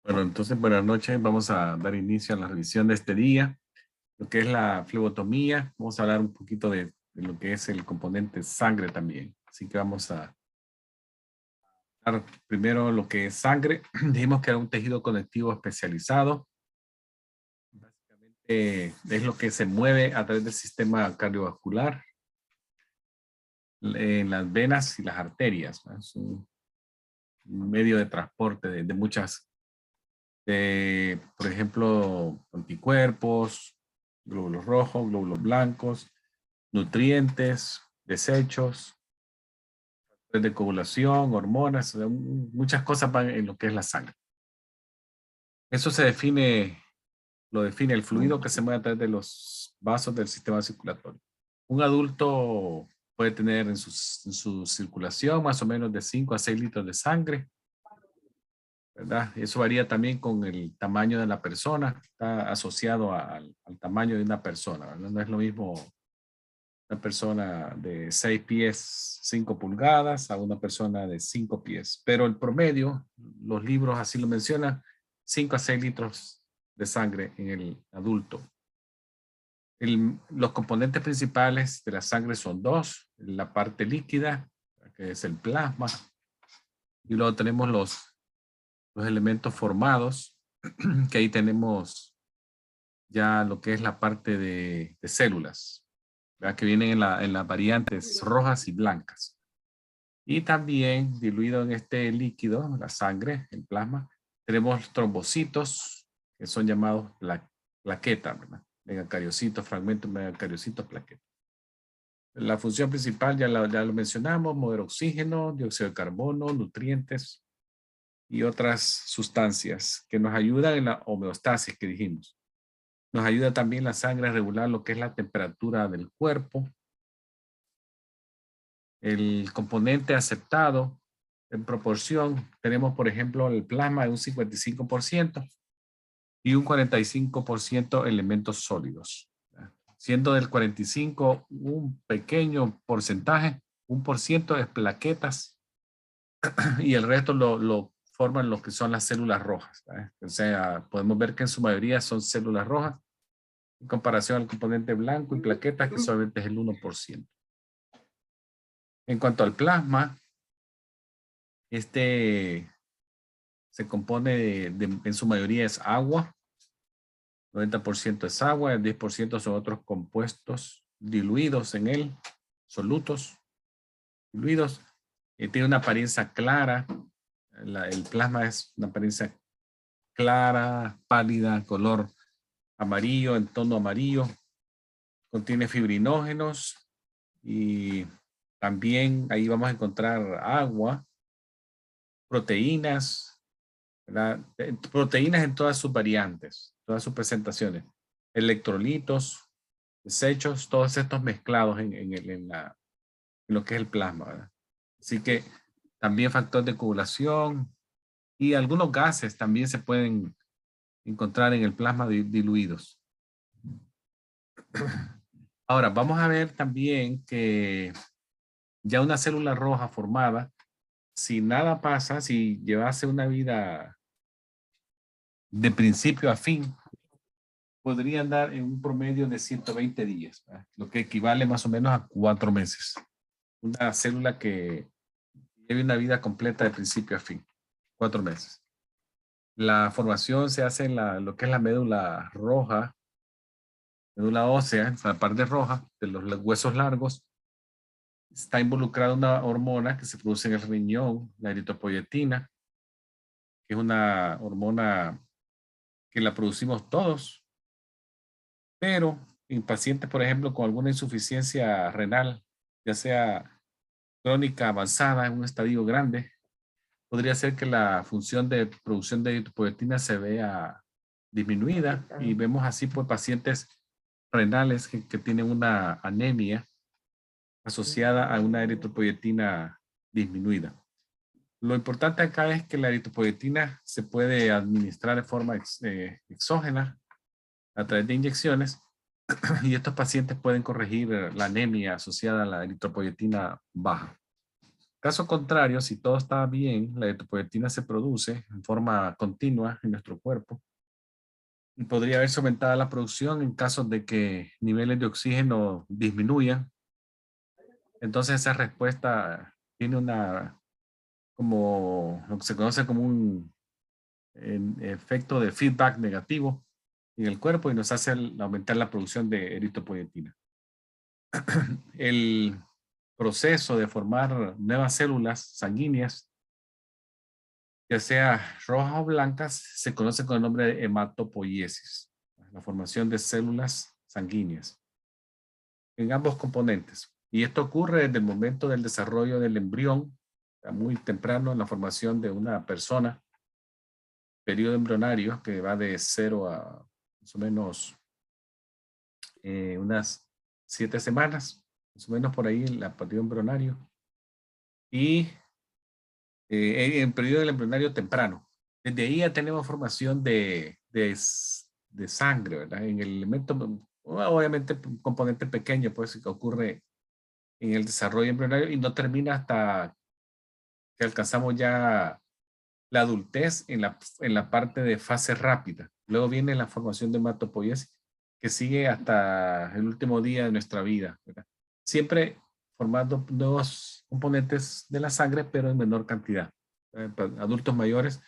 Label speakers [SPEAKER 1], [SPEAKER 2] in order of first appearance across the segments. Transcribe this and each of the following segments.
[SPEAKER 1] Bueno, entonces buenas noches. Vamos a dar inicio a la revisión de este día, lo que es la flebotomía. Vamos a hablar un poquito de lo que es el componente sangre también. Así que vamos a dar primero lo que es sangre. Dijimos que era un tejido conectivo especializado. Básicamente es lo que se mueve a través del sistema cardiovascular, en las venas y las arterias, ¿no? Es un medio de transporte de muchas, por ejemplo, anticuerpos, glóbulos rojos, glóbulos blancos, nutrientes, desechos, de coagulación, hormonas, muchas cosas van en lo que es la sangre. Eso lo define el fluido que se mueve a través de los vasos del sistema circulatorio. Un adulto puede tener en su circulación más o menos de 5 a 6 litros de sangre, ¿verdad? Eso varía también con el tamaño de la persona, está asociado al tamaño de una persona, ¿verdad? No es lo mismo una persona de 6 pies 5 pulgadas a una persona de 5 pies. Pero el promedio, los libros así lo mencionan, 5 a 6 litros de sangre en el adulto. Los componentes principales de la sangre son dos: la parte líquida, que es el plasma, y luego tenemos los elementos formados, que ahí tenemos ya lo que es la parte de células, ¿verdad? Que vienen en las variantes rojas y blancas. Y también diluido en este líquido, la sangre, el plasma, tenemos trombocitos, que son llamados plaquetas, ¿verdad? Megacariocitos, fragmentos, megacariocitos, plaquetas. La función principal ya lo mencionamos: mover oxígeno, dióxido de carbono, nutrientes y otras sustancias que nos ayudan en la homeostasis que dijimos. Nos ayuda también la sangre a regular lo que es la temperatura del cuerpo. El componente aceptado en proporción, tenemos por ejemplo el plasma de un 55% y un 45% elementos sólidos. Siendo del 45 un pequeño porcentaje, 1% es plaquetas y el resto lo forman lo que son las células rojas. O sea, podemos ver que en su mayoría son células rojas en comparación al componente blanco y plaquetas, que solamente es el 1%. En cuanto al plasma, este se compone en su mayoría es agua, 90% es agua, el 10% son otros compuestos diluidos en él, solutos, diluidos. Tiene una apariencia clara, el plasma es una apariencia clara, pálida, color amarillo, en tono amarillo. Contiene fibrinógenos y también ahí vamos a encontrar agua, proteínas, ¿verdad? Proteínas en todas sus variantes, todas sus presentaciones, electrolitos, desechos, todos estos mezclados en lo que es el plasma, ¿verdad? Así que también factor de coagulación y algunos gases también se pueden encontrar en el plasma diluidos. Ahora, vamos a ver también que ya una célula roja formada, si nada pasa, si llevase una vida de principio a fin, podría andar en un promedio de 120 días, ¿verdad? Lo que equivale más o menos a 4 meses. Una célula que lleve una vida completa de principio a fin, 4 meses. La formación se hace en lo que es la médula roja, médula ósea, en la parte roja de los huesos largos. Está involucrada una hormona que se produce en el riñón, la eritropoyetina, que es una hormona que la producimos todos, pero en pacientes, por ejemplo, con alguna insuficiencia renal, ya sea crónica avanzada en un estadio grande, podría ser que la función de producción de eritropoyetina se vea disminuida, y vemos así pues pacientes renales que tienen una anemia asociada a una eritropoyetina disminuida. Lo importante acá es que la eritropoyetina se puede administrar de forma exógena a través de inyecciones, y estos pacientes pueden corregir la anemia asociada a la eritropoyetina baja. Caso contrario, si todo está bien, la eritropoyetina se produce en forma continua en nuestro cuerpo y podría verse aumentada la producción en caso de que niveles de oxígeno disminuyan. Entonces esa respuesta tiene una, como lo que se conoce como un efecto de feedback negativo en el cuerpo y nos hace aumentar la producción de eritropoyetina. El proceso de formar nuevas células sanguíneas, ya sea rojas o blancas, se conoce con el nombre de hematopoiesis, la formación de células sanguíneas en ambos componentes. Y esto ocurre desde el momento del desarrollo del embrión, muy temprano en la formación de una persona, periodo embrionario que va de 0 a más o menos unas 7 semanas, más o menos por ahí el periodo embrionario. Y en el periodo del embrionario temprano. Desde ahí ya tenemos formación de sangre, ¿verdad? En el elemento, obviamente, un componente pequeño, pues, que ocurre en el desarrollo embrionario y no termina hasta que alcanzamos ya la adultez en la parte de fase rápida. Luego viene la formación de hematopoiesis que sigue hasta el último día de nuestra vida, ¿verdad? Siempre formando nuevos componentes de la sangre, pero en menor cantidad. Adultos mayores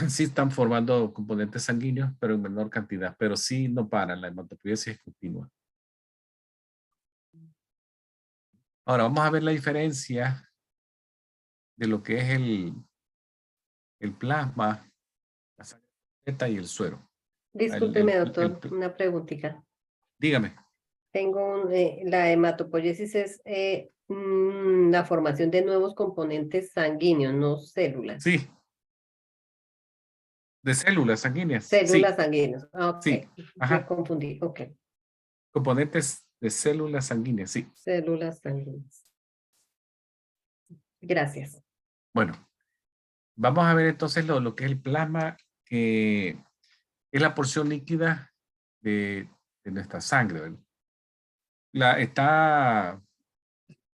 [SPEAKER 1] sí están formando componentes sanguíneos, pero en menor cantidad, pero sí no paran, la hematopoiesis es continua. Ahora vamos a ver la diferencia de lo que es el plasma, la sangre completa y el suero.
[SPEAKER 2] Discúlpeme, doctor, una preguntita.
[SPEAKER 1] Dígame.
[SPEAKER 2] Tengo la hematopoiesis es la formación de nuevos componentes sanguíneos, no células.
[SPEAKER 1] Sí, de células sanguíneas. Sí,
[SPEAKER 2] Células sanguíneas. Ah, ok,
[SPEAKER 1] sí.
[SPEAKER 2] me
[SPEAKER 1] Ajá.
[SPEAKER 2] confundí. Ok,
[SPEAKER 1] Componentes de células sanguíneas, sí.
[SPEAKER 2] células sanguíneas. Gracias.
[SPEAKER 1] Bueno, vamos a ver entonces lo que es el plasma, que es la porción líquida de nuestra sangre, ¿verdad?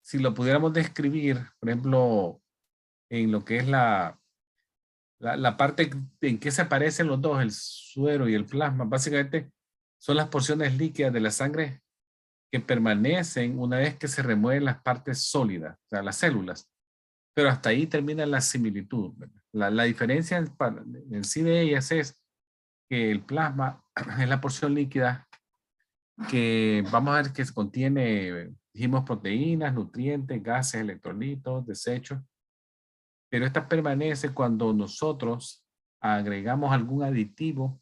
[SPEAKER 1] Si lo pudiéramos describir, por ejemplo, en lo que es la parte en que se parecen los dos, el suero y el plasma, básicamente son las porciones líquidas de la sangre que permanecen una vez que se remueven las partes sólidas, o sea, las células. Pero hasta ahí termina la similitud, ¿verdad? La diferencia en sí de ellas es que el plasma es la porción líquida que vamos a ver que contiene, dijimos, proteínas, nutrientes, gases, electrolitos, desechos, pero esta permanece cuando nosotros agregamos algún aditivo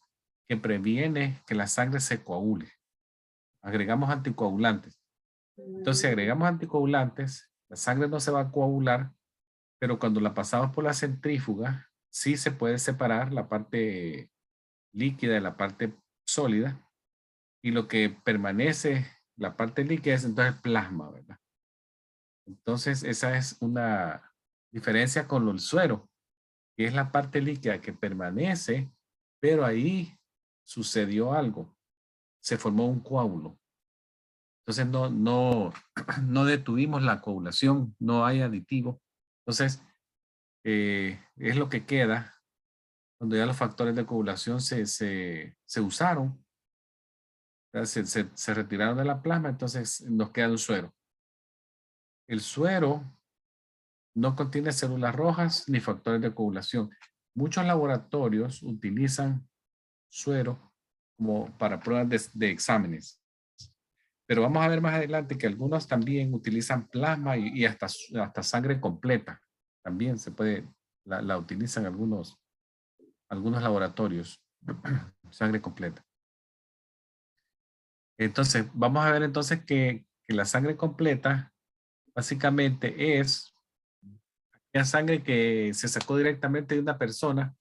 [SPEAKER 1] que previene que la sangre se coagule. Agregamos anticoagulantes. Entonces, si agregamos anticoagulantes, la sangre no se va a coagular, pero cuando la pasamos por la centrífuga, sí se puede separar la parte líquida de la parte sólida y lo que permanece, la parte líquida es entonces plasma, ¿verdad? Entonces, esa es una diferencia con el suero, que es la parte líquida que permanece, pero ahí sucedió algo, se formó un coágulo. Entonces no detuvimos la coagulación, no hay aditivo. Entonces, es lo que queda cuando ya los factores de coagulación se usaron, se retiraron de la plasma, entonces nos queda un suero. El suero no contiene células rojas ni factores de coagulación. Muchos laboratorios utilizan suero como para pruebas de exámenes. Pero vamos a ver más adelante que algunos también utilizan plasma y hasta sangre completa. También se puede, la utilizan algunos laboratorios, sangre completa. Entonces, vamos a ver entonces que la sangre completa básicamente es la sangre que se sacó directamente de una persona.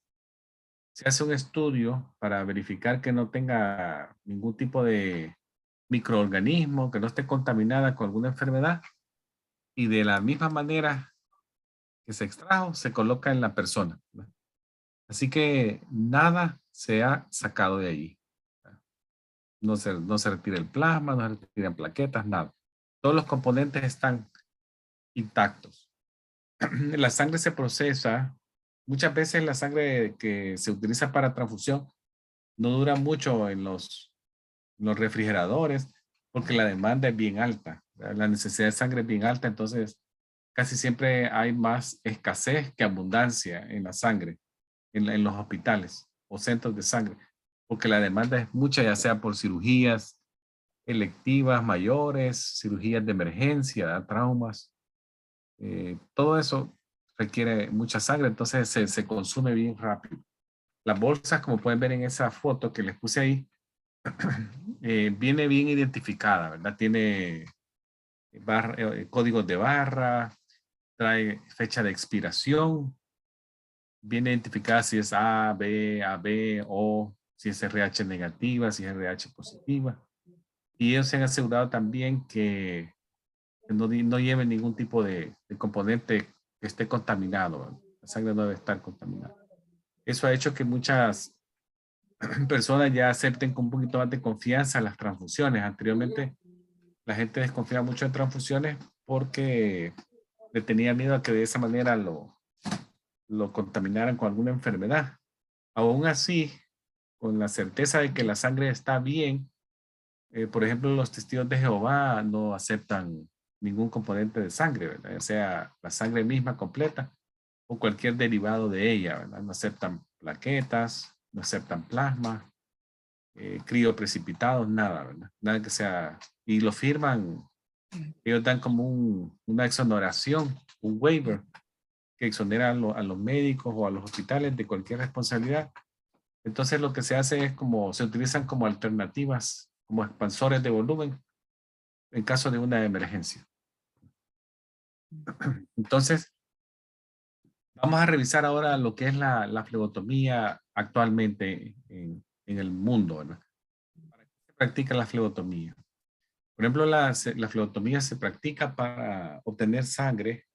[SPEAKER 1] Se hace un estudio para verificar que no tenga ningún tipo de microorganismo, que no esté contaminada con alguna enfermedad. Y de la misma manera que se extrajo, se coloca en la persona, ¿verdad? Así que nada se ha sacado de ahí. No se retira el plasma, no se retiran plaquetas, nada. Todos los componentes están intactos. la sangre se procesa. Muchas veces la sangre que se utiliza para transfusión no dura mucho en los refrigeradores porque la demanda es bien alta. ¿Verdad? La necesidad de sangre es bien alta, entonces casi siempre hay más escasez que abundancia en la sangre en los hospitales o centros de sangre, porque la demanda es mucha, ya sea por cirugías electivas mayores, cirugías de emergencia, traumas, todo eso requiere mucha sangre, entonces se consume bien rápido. Las bolsas, como pueden ver en esa foto que les puse ahí, viene bien identificada, ¿verdad? Tiene códigos de barra, trae fecha de expiración, viene identificada si es AB, O, si es RH negativa, si es RH positiva. Y ellos se han asegurado también que no lleve ningún tipo de componente que esté contaminado. ¿Verdad? La sangre no debe estar contaminada. Eso ha hecho que muchas personas ya acepten con un poquito más de confianza las transfusiones. Anteriormente la gente desconfiaba mucho de transfusiones porque le tenía miedo a que de esa manera lo contaminaran con alguna enfermedad. Aún así, con la certeza de que la sangre está bien, por ejemplo, los testigos de Jehová no aceptan ningún componente de sangre, ¿verdad? Ya sea la sangre misma completa o cualquier derivado de ella, ¿verdad? No aceptan plaquetas, no aceptan plasma, crioprecipitados, nada, ¿verdad? Nada que sea, y lo firman, ellos dan como una exoneración, un waiver, que exonera a los médicos o a los hospitales de cualquier responsabilidad. Entonces lo que se hace es como, se utilizan como alternativas, como expansores de volumen en caso de una emergencia. Entonces, vamos a revisar ahora lo que es la flebotomía actualmente en el mundo, ¿verdad? ¿Para qué se practica la flebotomía? Por ejemplo, la flebotomía se practica para obtener sangre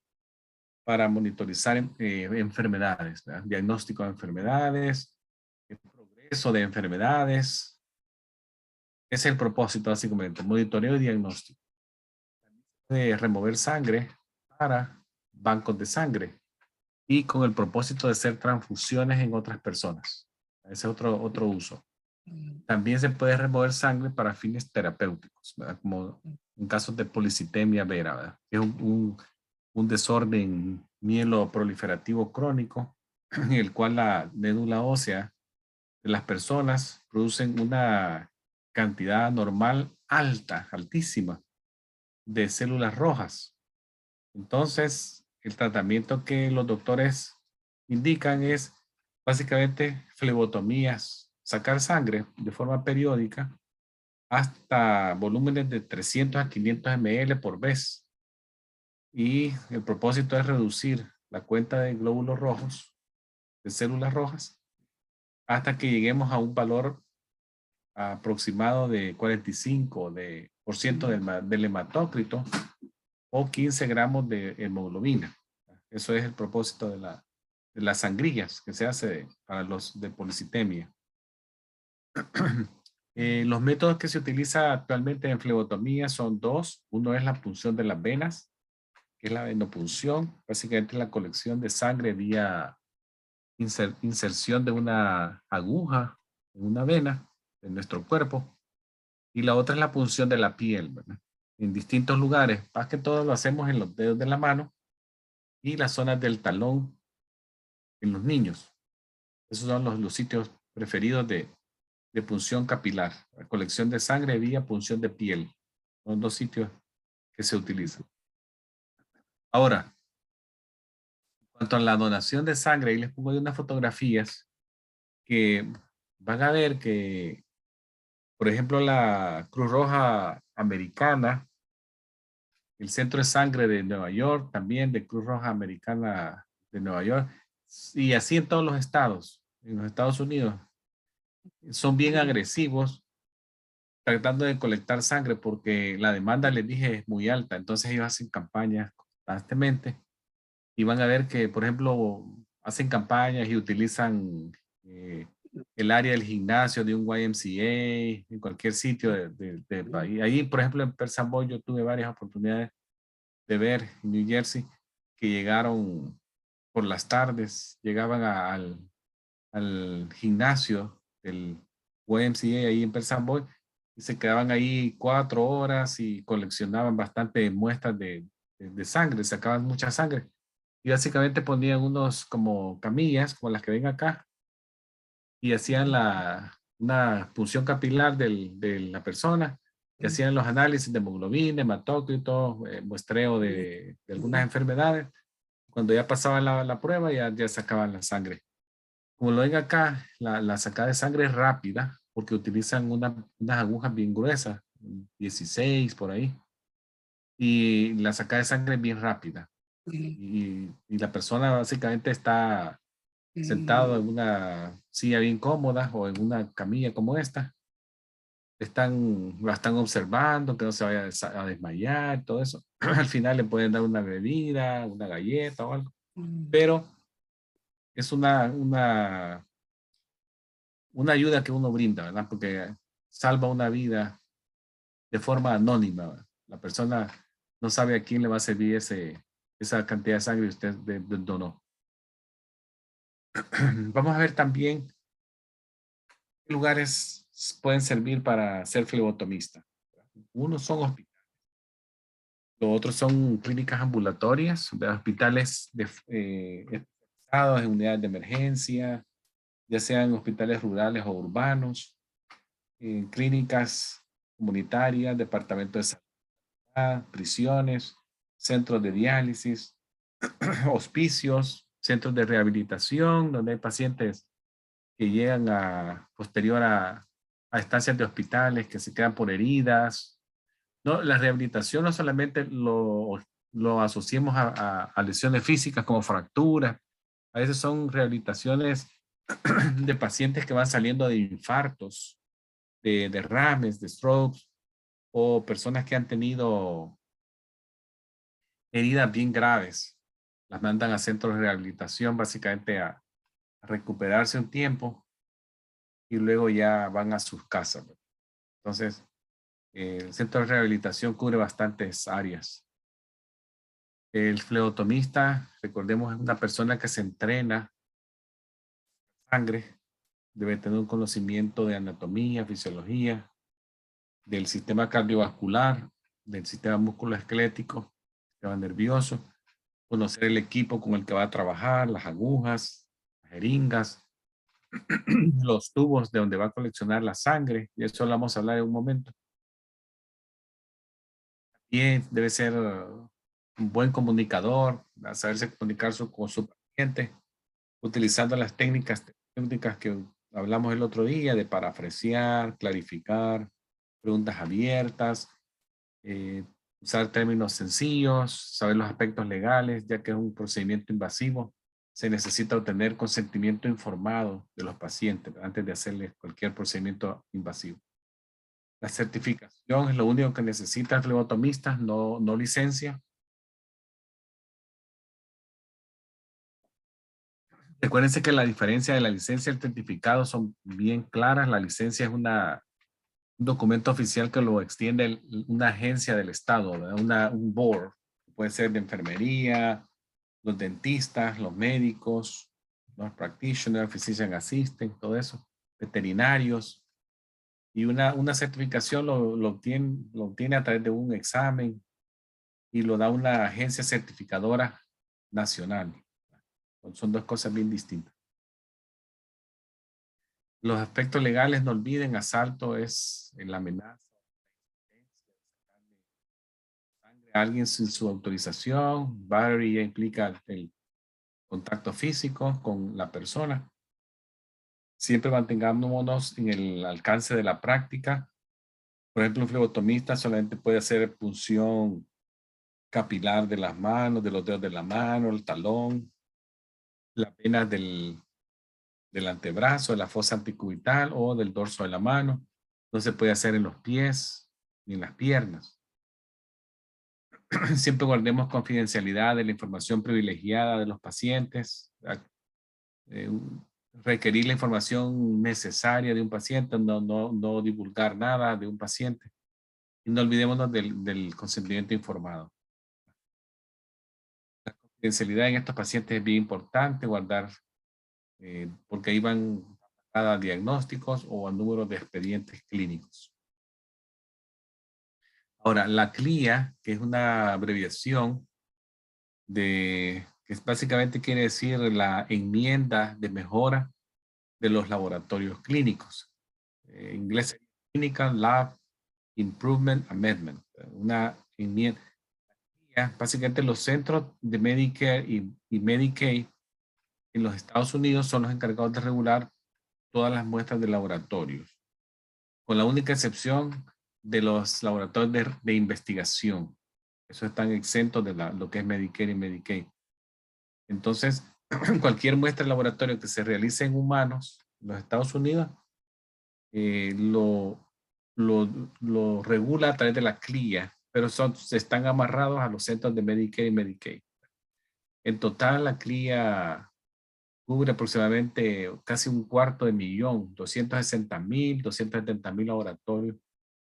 [SPEAKER 1] para monitorizar enfermedades, ¿verdad? Diagnóstico de enfermedades, el progreso de enfermedades. Ese es el propósito, básicamente, monitoreo y diagnóstico. De remover sangre para bancos de sangre y con el propósito de hacer transfusiones en otras personas. Ese es otro uso. También se puede remover sangre para fines terapéuticos, ¿verdad? Como en casos de policitemia vera, ¿verdad? Que es un desorden mieloproliferativo crónico en el cual la médula ósea de las personas producen una cantidad normal alta, altísima, de células rojas. Entonces, el tratamiento que los doctores indican es básicamente flebotomías, sacar sangre de forma periódica hasta volúmenes de 300 a 500 ml por vez. Y el propósito es reducir la cuenta de glóbulos rojos, de células rojas, hasta que lleguemos a un valor aproximado de 45% del hematócrito o 15 gramos de hemoglobina. Eso es el propósito de las sangrillas que se hace para los de policitemia. Los métodos que se utiliza actualmente en flebotomía son dos. Uno es la punción de las venas, que es la venopunción, básicamente la colección de sangre vía inserción de una aguja en una vena de nuestro cuerpo. Y la otra es la punción de la piel, ¿verdad? En distintos lugares. Más que todo lo hacemos en los dedos de la mano y las zonas del talón en los niños. Esos son los sitios preferidos de punción capilar. La colección de sangre vía punción de piel. Son dos sitios que se utilizan. Ahora, en cuanto a la donación de sangre, ahí les pongo unas fotografías que van a ver que, por ejemplo, la Cruz Roja Americana, el Centro de Sangre de Nueva York, también de Cruz Roja Americana de Nueva York, y así en todos los estados, en los Estados Unidos, son bien agresivos tratando de colectar sangre porque la demanda, les dije, es muy alta. Entonces ellos hacen campañas constantemente y van a ver que, por ejemplo, hacen campañas y utilizan el área del gimnasio de un YMCA en cualquier sitio del país. Ahí, por ejemplo, en Perth Amboy yo tuve varias oportunidades de ver en New Jersey que llegaron por las tardes, llegaban al gimnasio del YMCA ahí en Persamboy y se quedaban ahí 4 horas y coleccionaban bastante muestras de sangre, sacaban mucha sangre. Y básicamente ponían unos como camillas, como las que ven acá, y hacían una punción capilar de la persona, y hacían los análisis de hemoglobina, hematócrito, muestreo de algunas enfermedades. Cuando ya pasaban la prueba, ya sacaban la sangre. Como lo ven acá, la sacada de sangre es rápida, porque utilizan unas agujas bien gruesas, 16 por ahí, y la sacada de sangre es bien rápida. Y la persona básicamente está sentado en una silla bien cómoda o en una camilla como esta. La están observando, que no se vaya a desmayar, todo eso. Al final le pueden dar una bebida, una galleta o algo. Pero es una ayuda que uno brinda, ¿verdad? Porque salva una vida de forma anónima, ¿verdad? La persona no sabe a quién le va a servir esa cantidad de sangre que usted donó. Vamos a ver también qué lugares pueden servir para ser flebotomista. Unos son hospitales, los otros son clínicas ambulatorias, de hospitales especializados en unidades de emergencia, ya sean hospitales rurales o urbanos, clínicas comunitarias, departamentos de salud, prisiones, centros de diálisis, hospicios, centros de rehabilitación, donde hay pacientes que llegan posterior a estancias de hospitales, que se quedan por heridas. No, la rehabilitación no solamente lo asociemos a lesiones físicas como fracturas, a veces son rehabilitaciones de pacientes que van saliendo de infartos, de derrames, de strokes, o personas que han tenido heridas bien graves. Las mandan a centros de rehabilitación básicamente a recuperarse un tiempo y luego ya van a sus casas. Entonces, el centro de rehabilitación cubre bastantes áreas. El flebotomista, recordemos, es una persona que se entrena sangre, debe tener un conocimiento de anatomía, fisiología, del sistema cardiovascular, del sistema musculoesquelético, sistema nervioso, conocer el equipo con el que va a trabajar, las agujas, las jeringas, los tubos de donde va a coleccionar la sangre, y eso lo vamos a hablar en un momento. Y debe ser un buen comunicador, a saberse comunicar con su paciente, utilizando las técnicas que hablamos el otro día de parafrasear, clarificar, preguntas abiertas, eh, usar términos sencillos, saber los aspectos legales, ya que es un procedimiento invasivo. Se necesita obtener consentimiento informado de los pacientes antes de hacerles cualquier procedimiento invasivo. La certificación es lo único que necesita el flebotomista, no licencia. Recuérdense que la diferencia de la licencia y el certificado son bien claras. La licencia es un documento oficial que lo extiende una agencia del Estado, un board. Puede ser de enfermería, los dentistas, los médicos, los practitioners, physician assistant, todo eso, veterinarios. Y una certificación lo obtiene a través de un examen y lo da una agencia certificadora nacional. Son dos cosas bien distintas. Los aspectos legales, no olviden, asalto es la amenaza a alguien sin su autorización. Battery ya implica el contacto físico con la persona. Siempre mantengámonos en el alcance de la práctica. Por ejemplo, un flebotomista solamente puede hacer punción capilar de las manos, de los dedos de la mano, el talón, la vena del antebrazo, de la fosa antecubital o del dorso de la mano. No se puede hacer en los pies ni en las piernas. Siempre guardemos confidencialidad de la información privilegiada de los pacientes. Eh, requerir la información necesaria de un paciente, no divulgar nada de un paciente. Y no olvidémonos del consentimiento informado. confidencialidad en estos pacientes es bien importante, guardar, porque ahí van a diagnósticos o a números de expedientes clínicos. Ahora, la CLIA, que es una abreviación que básicamente quiere decir la enmienda de mejora de los laboratorios clínicos. En inglés, Clinical Lab Improvement Amendment. Una enmienda. Básicamente los centros de Medicare y Medicaid en los Estados Unidos son los encargados de regular todas las muestras de laboratorios, con la única excepción de los laboratorios de investigación. Esos están exentos de lo que es Medicare y Medicaid. Entonces, cualquier muestra de laboratorio que se realice en humanos en los Estados Unidos lo regula a través de la CLIA, pero están amarrados a los centros de Medicare y Medicaid. En total, la CLIA cubre aproximadamente casi 250,000, 270,000 laboratorios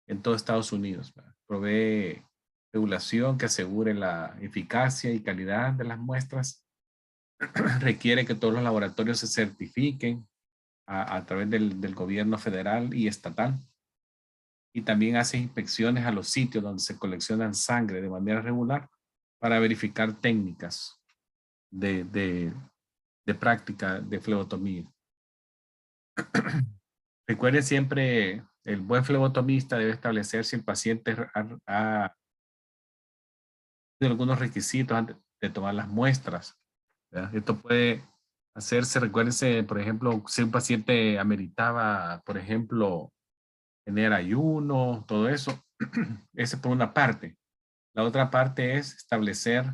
[SPEAKER 1] en todo Estados Unidos. ¿Verdad? Provee regulación que asegure la eficacia y calidad de las muestras. Requiere que todos los laboratorios se certifiquen a través del gobierno federal y estatal. Y también hace inspecciones a los sitios donde se coleccionan sangre de manera regular para verificar técnicas de práctica de flebotomía. Recuerde siempre, el buen flebotomista debe establecer si el paciente ha tenido algunos requisitos antes de tomar las muestras. ¿Verdad? Esto puede hacerse, recuérdense, por ejemplo, si un paciente ameritaba, por ejemplo, tener ayuno, todo eso. Ese por una parte. La otra parte es establecer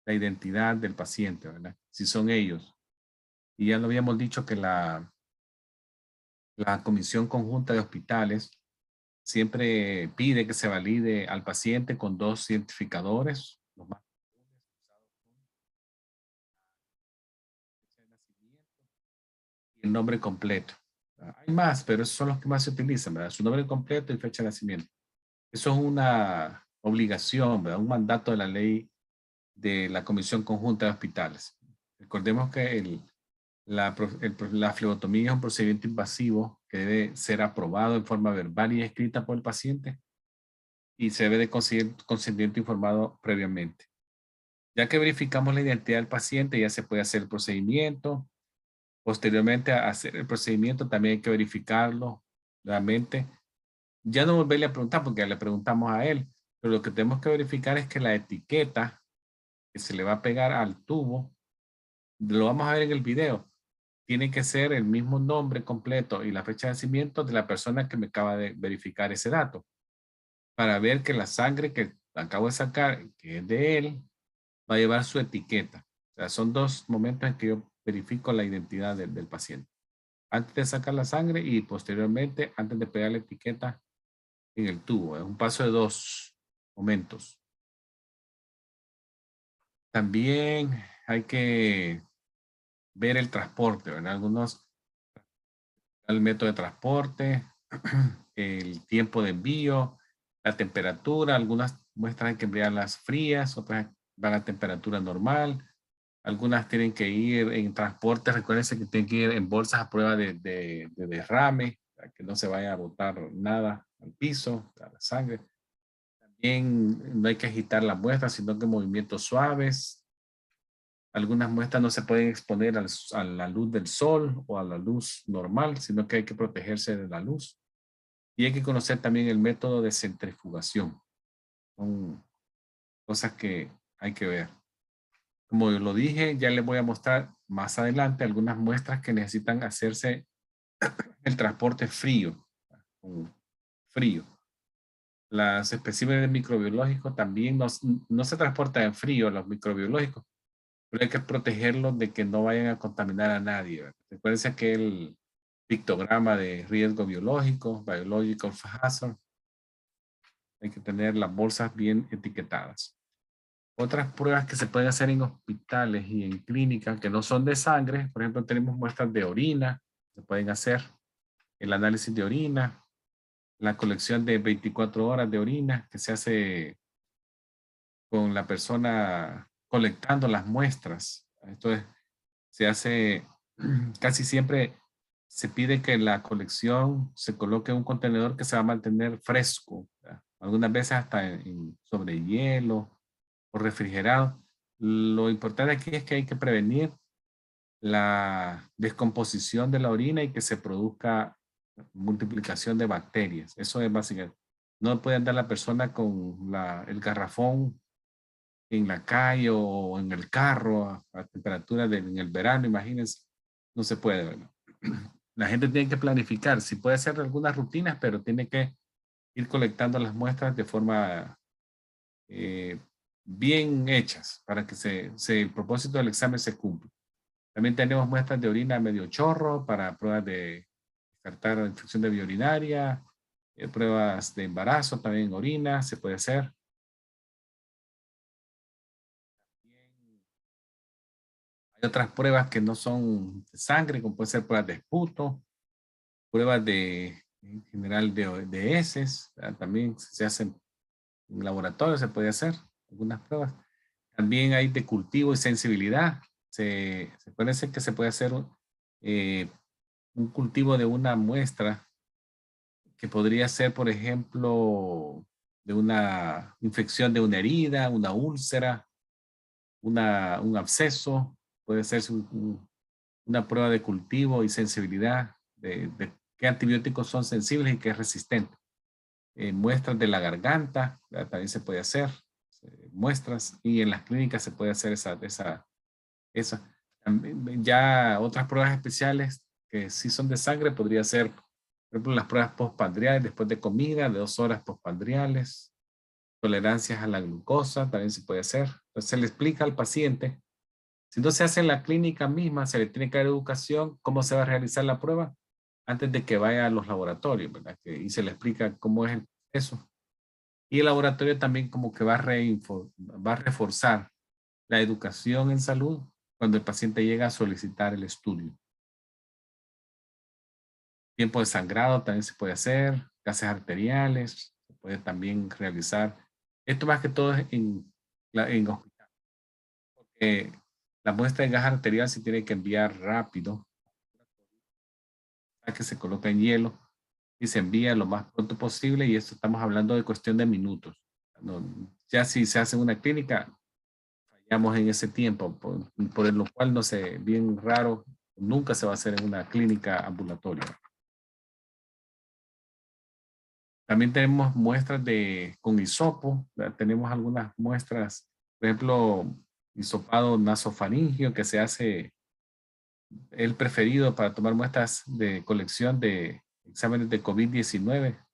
[SPEAKER 1] la identidad del paciente, ¿verdad? Si son ellos. Y ya lo habíamos dicho que la Comisión Conjunta de Hospitales siempre pide que se valide al paciente con 2 identificadores, los más comunes, fecha de nacimiento y el nombre completo. Hay más, pero esos son los que más se utilizan, ¿verdad? Su nombre completo y fecha de nacimiento. Eso es una obligación, ¿verdad? Un mandato de la ley de la Comisión Conjunta de Hospitales. Recordemos que la flebotomía es un procedimiento invasivo que debe ser aprobado en forma verbal y escrita por el paciente y se debe de conseguir consentimiento informado previamente. Ya que verificamos la identidad del paciente, ya se puede hacer el procedimiento. Posteriormente a hacer el procedimiento también hay que verificarlo nuevamente. Ya no volverle a preguntar porque ya le preguntamos a él, pero lo que tenemos que verificar es que la etiqueta que se le va a pegar al tubo, lo vamos a ver en el video, tiene que ser el mismo nombre completo y la fecha de nacimiento de la persona que me acaba de verificar ese dato, para ver que la sangre que acabo de sacar, que es de él, va a llevar su etiqueta. O sea, son 2 momentos en que yo verifico la identidad del paciente. Antes de sacar la sangre y posteriormente antes de pegar la etiqueta en el tubo. Es un paso de 2 momentos. También hay que ver el transporte, ¿verdad? Algunos, el método de transporte, el tiempo de envío, la temperatura. Algunas muestras hay que enviarlas frías, otras van a temperatura normal. Algunas tienen que ir en transporte. Recuérdense que tienen que ir en bolsas a prueba de derrame, para que no se vaya a botar nada al piso, a la sangre. También no hay que agitar las muestras, sino que movimientos suaves. Algunas muestras no se pueden exponer a la luz del sol o a la luz normal, sino que hay que protegerse de la luz. Y hay que conocer también el método de centrifugación. Son cosas que hay que ver. Como lo dije, ya les voy a mostrar más adelante algunas muestras que necesitan hacerse el transporte frío. Frío. Las especímenes microbiológicos también no se transportan en frío, los microbiológicos, pero hay que protegerlos de que no vayan a contaminar a nadie. ¿Verdad? Recuerden aquel pictograma de riesgo biológico, biological hazard. Hay que tener las bolsas bien etiquetadas. Otras pruebas que se pueden hacer en hospitales y en clínicas que no son de sangre, por ejemplo, tenemos muestras de orina, se pueden hacer el análisis de orina, la colección de 24 horas de orina que se hace con la persona colectando las muestras. Esto es, se hace casi siempre, se pide que la colección se coloque en un contenedor que se va a mantener fresco, ¿verdad? Algunas veces hasta sobre hielo o refrigerado. Lo importante aquí es que hay que prevenir la descomposición de la orina y que se produzca multiplicación de bacterias. Eso es básicamente. No puede andar la persona con el garrafón en la calle o en el carro a temperatura en el verano, imagínense. No se puede, ¿verdad? La gente tiene que planificar. Sí puede hacer algunas rutinas, pero tiene que ir colectando las muestras de forma eh, bien hechas para que el propósito del examen se cumpla. También tenemos muestras de orina medio chorro para pruebas de descartar la infección de vía urinaria, pruebas de embarazo también en orina, se puede hacer. Hay otras pruebas que no son de sangre, como pueden ser pruebas de esputo, pruebas en general de heces, también se hacen en laboratorio, se puede hacer algunas pruebas. También hay de cultivo y sensibilidad. Se puede hacer que se puede hacer un cultivo de una muestra que podría ser, por ejemplo, de una infección de una herida, una úlcera, un absceso, puede ser una prueba de cultivo y sensibilidad de qué antibióticos son sensibles y qué es resistente. Muestras de la garganta, también se puede hacer, muestras, y en las clínicas se puede hacer esa. Ya otras pruebas especiales que sí son de sangre, podría ser, por ejemplo, las pruebas postprandiales después de comida, de 2 horas postprandiales, tolerancias a la glucosa, también se puede hacer. Entonces se le explica al paciente. Si no se hace en la clínica misma, se le tiene que dar educación, cómo se va a realizar la prueba antes de que vaya a los laboratorios, ¿verdad? Y se le explica cómo es el proceso. Y el laboratorio también como que va a reforzar la educación en salud cuando el paciente llega a solicitar el estudio. Tiempo de sangrado también se puede hacer, gases arteriales, se puede también realizar. Esto más que todo es en hospital, porque la muestra de gas arterial se tiene que enviar rápido, a que se coloca en hielo y se envía lo más pronto posible, y esto estamos hablando de cuestión de minutos. No, ya si se hace en una clínica, fallamos en ese tiempo, por lo cual no sé, bien raro, nunca se va a hacer en una clínica ambulatoria. También tenemos muestras con hisopo, ¿verdad? Tenemos algunas muestras, por ejemplo, hisopado nasofaringio que se hace el preferido para tomar muestras de colección de exámenes de COVID-19,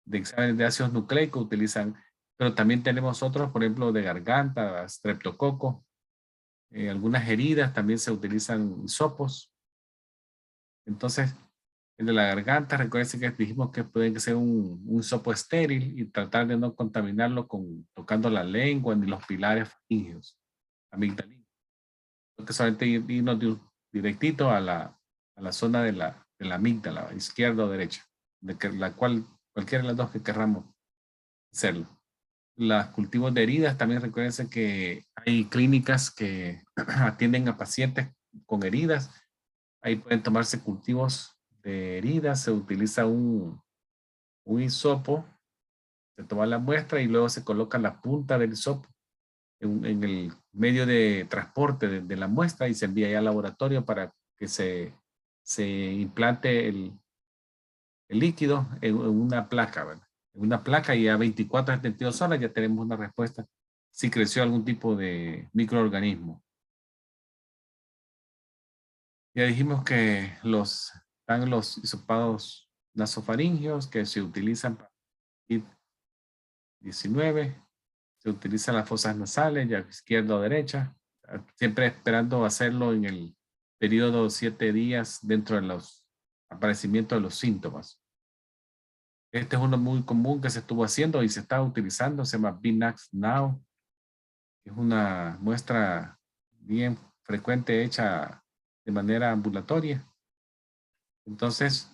[SPEAKER 1] de exámenes de ácidos nucleicos utilizan, pero también tenemos otros, por ejemplo, de garganta, streptococo, algunas heridas también se utilizan hisopos. Entonces, el de la garganta, recuerden que dijimos que puede ser un hisopo estéril y tratar de no contaminarlo tocando la lengua ni los pilares faríneos, amigdalinos. Porque solamente irnos directito a la zona de la amígdala, izquierda o derecha, la cual cualquiera de las dos que querramos hacerlo. Los cultivos de heridas, también recuerden que hay clínicas que atienden a pacientes con heridas. Ahí pueden tomarse cultivos de heridas, se utiliza un hisopo, se toma la muestra y luego se coloca la punta del hisopo en el medio de transporte de la muestra y se envía ya al laboratorio para que se implante el líquido en una placa, ¿verdad? En una placa, y a 24 a 72 horas ya tenemos una respuesta si creció algún tipo de microorganismo. Ya dijimos que están los hisopados nasofaringios que se utilizan para COVID-19, se utilizan las fosas nasales, ya izquierda o derecha, siempre esperando hacerlo en el periodo de 7 días dentro de los aparecimientos de los síntomas. Este es uno muy común que se estuvo haciendo y se está utilizando, se llama BNAX Now. Es una muestra bien frecuente hecha de manera ambulatoria. Entonces,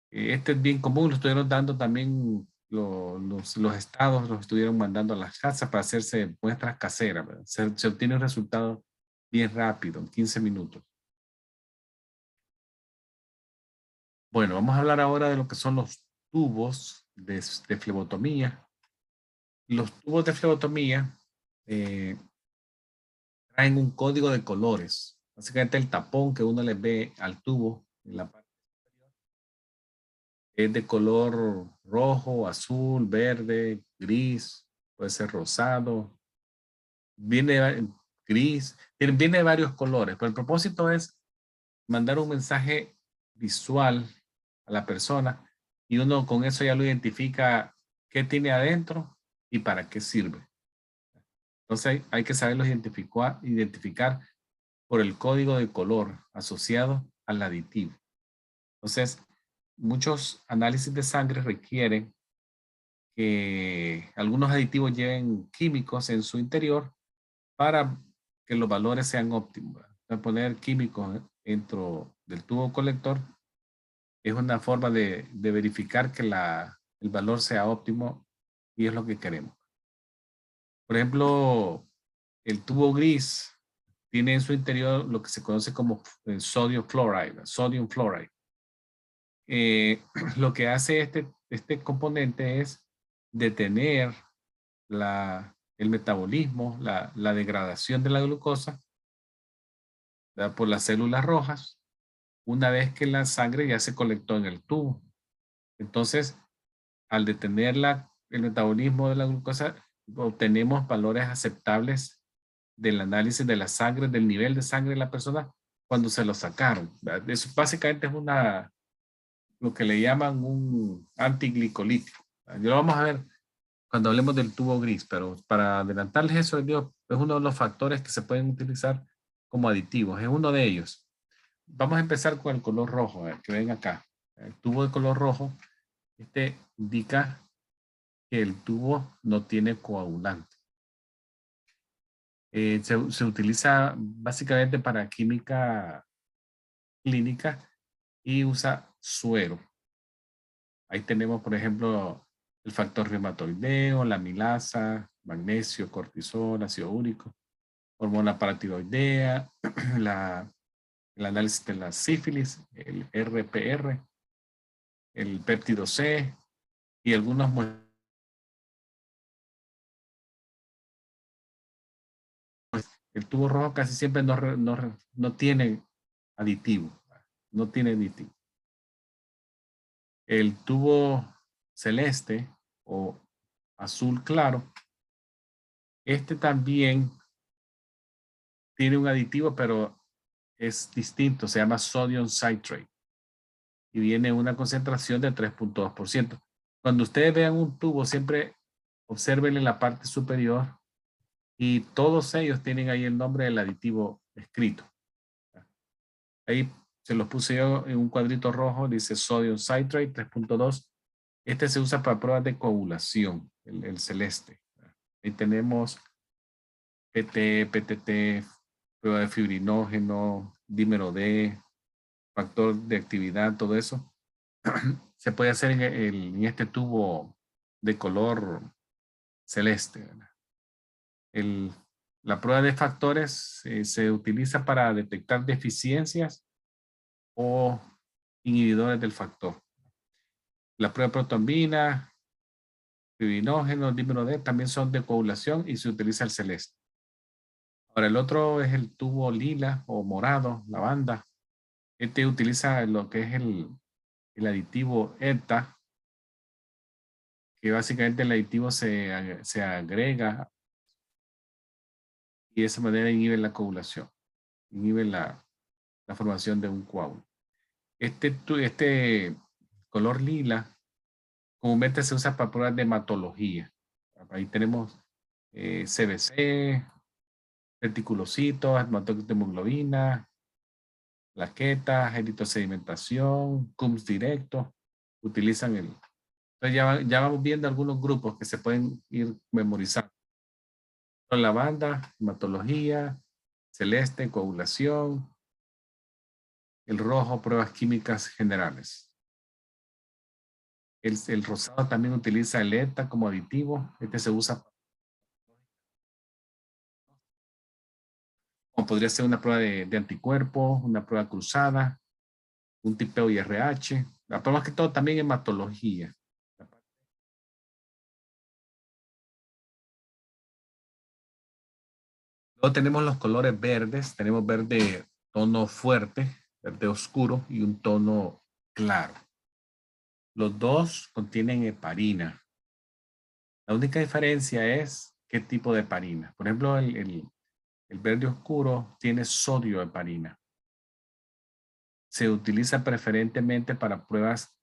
[SPEAKER 1] este es bien común, lo estuvieron dando también los estados los estuvieron mandando a las casas para hacerse muestras caseras, ¿verdad? Se obtiene un resultado bien rápido, en 15 minutos. Bueno, vamos a hablar ahora de lo que son los tubos de flebotomía. Los tubos de flebotomía eh, traen un código de colores. Básicamente el tapón que uno le ve al tubo en la parte superior es de color rojo, azul, verde, gris, puede ser rosado, viene gris, viene de varios colores, pero el propósito es mandar un mensaje visual a la persona y uno con eso ya lo identifica qué tiene adentro y para qué sirve. Entonces hay que saberlos identificar por el código de color asociado al aditivo. Entonces, muchos análisis de sangre requieren que algunos aditivos lleven químicos en su interior para que los valores sean óptimos. Poner químicos dentro del tubo colector es una forma de verificar que el valor sea óptimo y es lo que queremos. Por ejemplo, el tubo gris tiene en su interior lo que se conoce como sodium fluoride. Lo que hace este componente es detener el metabolismo, la degradación de la glucosa, ¿verdad? Por las células rojas, una vez que la sangre ya se colectó en el tubo. Entonces, al detener el metabolismo de la glucosa, obtenemos valores aceptables del análisis de la sangre, del nivel de sangre de la persona cuando se lo sacaron, ¿verdad? Eso básicamente es lo que le llaman un antiglicolítico. Yo lo vamos a ver cuando hablemos del tubo gris, pero para adelantarles eso, digo, es uno de los factores que se pueden utilizar como aditivos, es uno de ellos. Vamos a empezar con el color rojo, que ven acá. El tubo de color rojo, este indica que el tubo no tiene coagulante. Se utiliza básicamente para química clínica y usa suero. Ahí tenemos, por ejemplo, el factor reumatoideo, la amilasa, magnesio, cortisol, ácido úrico, hormona paratiroidea, el análisis de la sífilis, el RPR, el péptido C y algunos. El tubo rojo casi siempre no tiene aditivo, no tiene aditivo. El tubo celeste o azul claro, este también tiene un aditivo, pero es distinto, se llama sodium citrate y viene en una concentración de 3.2%. Cuando ustedes vean un tubo, siempre observen en la parte superior y todos ellos tienen ahí el nombre del aditivo escrito. Ahí se los puse yo en un cuadrito rojo, dice sodium citrate 3.2. Este se usa para pruebas de coagulación, el celeste. Ahí tenemos PT, PTT, prueba de fibrinógeno, dímero D, factor de actividad, todo eso. Se puede hacer en este tubo de color celeste. La prueba de factores se utiliza para detectar deficiencias o inhibidores del factor. La prueba de protombina, fibrinógeno, dímero D también son de coagulación y se utiliza el celeste. Ahora el otro es el tubo lila o morado, lavanda. Este utiliza lo que es el aditivo ETA, que básicamente el aditivo se agrega y de esa manera inhibe la coagulación, inhibe la formación de un coágulo. Este color lila comúnmente se usa para pruebas de hematología. Ahí tenemos CBC, reticulocitos, hematócrito de hemoglobina, plaquetas, eritrosedimentación, CUMS directo, utilizan el. Entonces ya vamos viendo algunos grupos que se pueden ir memorizando. Lavanda, hematología, celeste, coagulación, el rojo, pruebas químicas generales. El rosado también utiliza el ETA como aditivo. Este se usa como podría ser una prueba de anticuerpos, una prueba cruzada, un tipeo IRH. La prueba más que todo también hematología. Luego tenemos los colores verdes. Tenemos verde tono fuerte, verde oscuro y un tono claro. Los dos contienen heparina. La única diferencia es qué tipo de heparina. Por ejemplo, el verde oscuro tiene sodio heparina. Se utiliza preferentemente para pruebas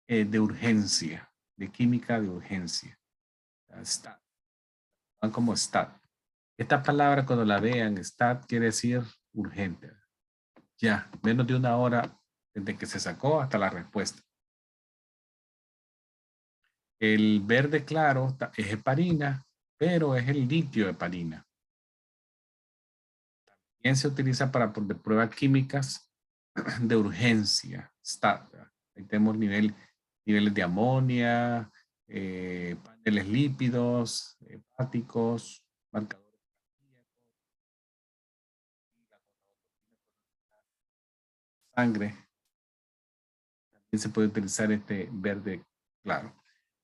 [SPEAKER 1] de urgencia, de química de urgencia. STAT, van como STAT. Esta palabra cuando la vean, STAT quiere decir urgente. Ya, menos de una hora desde que se sacó hasta la respuesta. El verde claro es heparina, pero es el litio heparina. También se utiliza para pruebas químicas de urgencia, STAT. Ahí tenemos niveles de amonia, paneles lípidos, hepáticos, marcadores de sangre. También se puede utilizar este verde claro.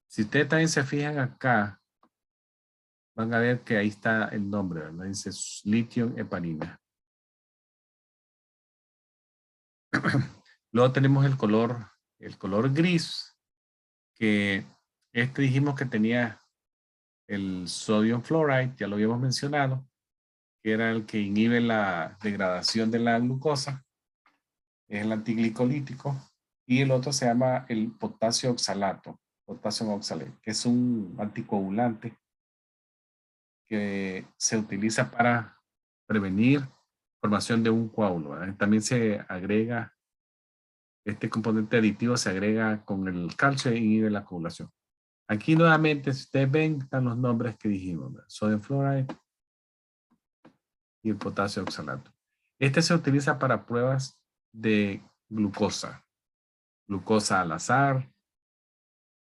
[SPEAKER 1] Si ustedes también se fijan acá, van a ver que ahí está el nombre, ¿verdad? Dice litio heparina. Luego tenemos el color gris, que este dijimos que tenía el sodium fluoride, ya lo habíamos mencionado, que era el que inhibe la degradación de la glucosa, es el antiglicolítico, y el otro se llama el potasio oxalato, potassium oxalate, que es un anticoagulante que se utiliza para prevenir formación de un coágulo, ¿verdad? También se agrega, este componente aditivo se agrega con el calcio e inhibe la coagulación. Aquí nuevamente, si ustedes ven, están los nombres que dijimos, ¿verdad? Sodium fluoride y el potasio oxalato. Este se utiliza para pruebas de glucosa, glucosa al azar,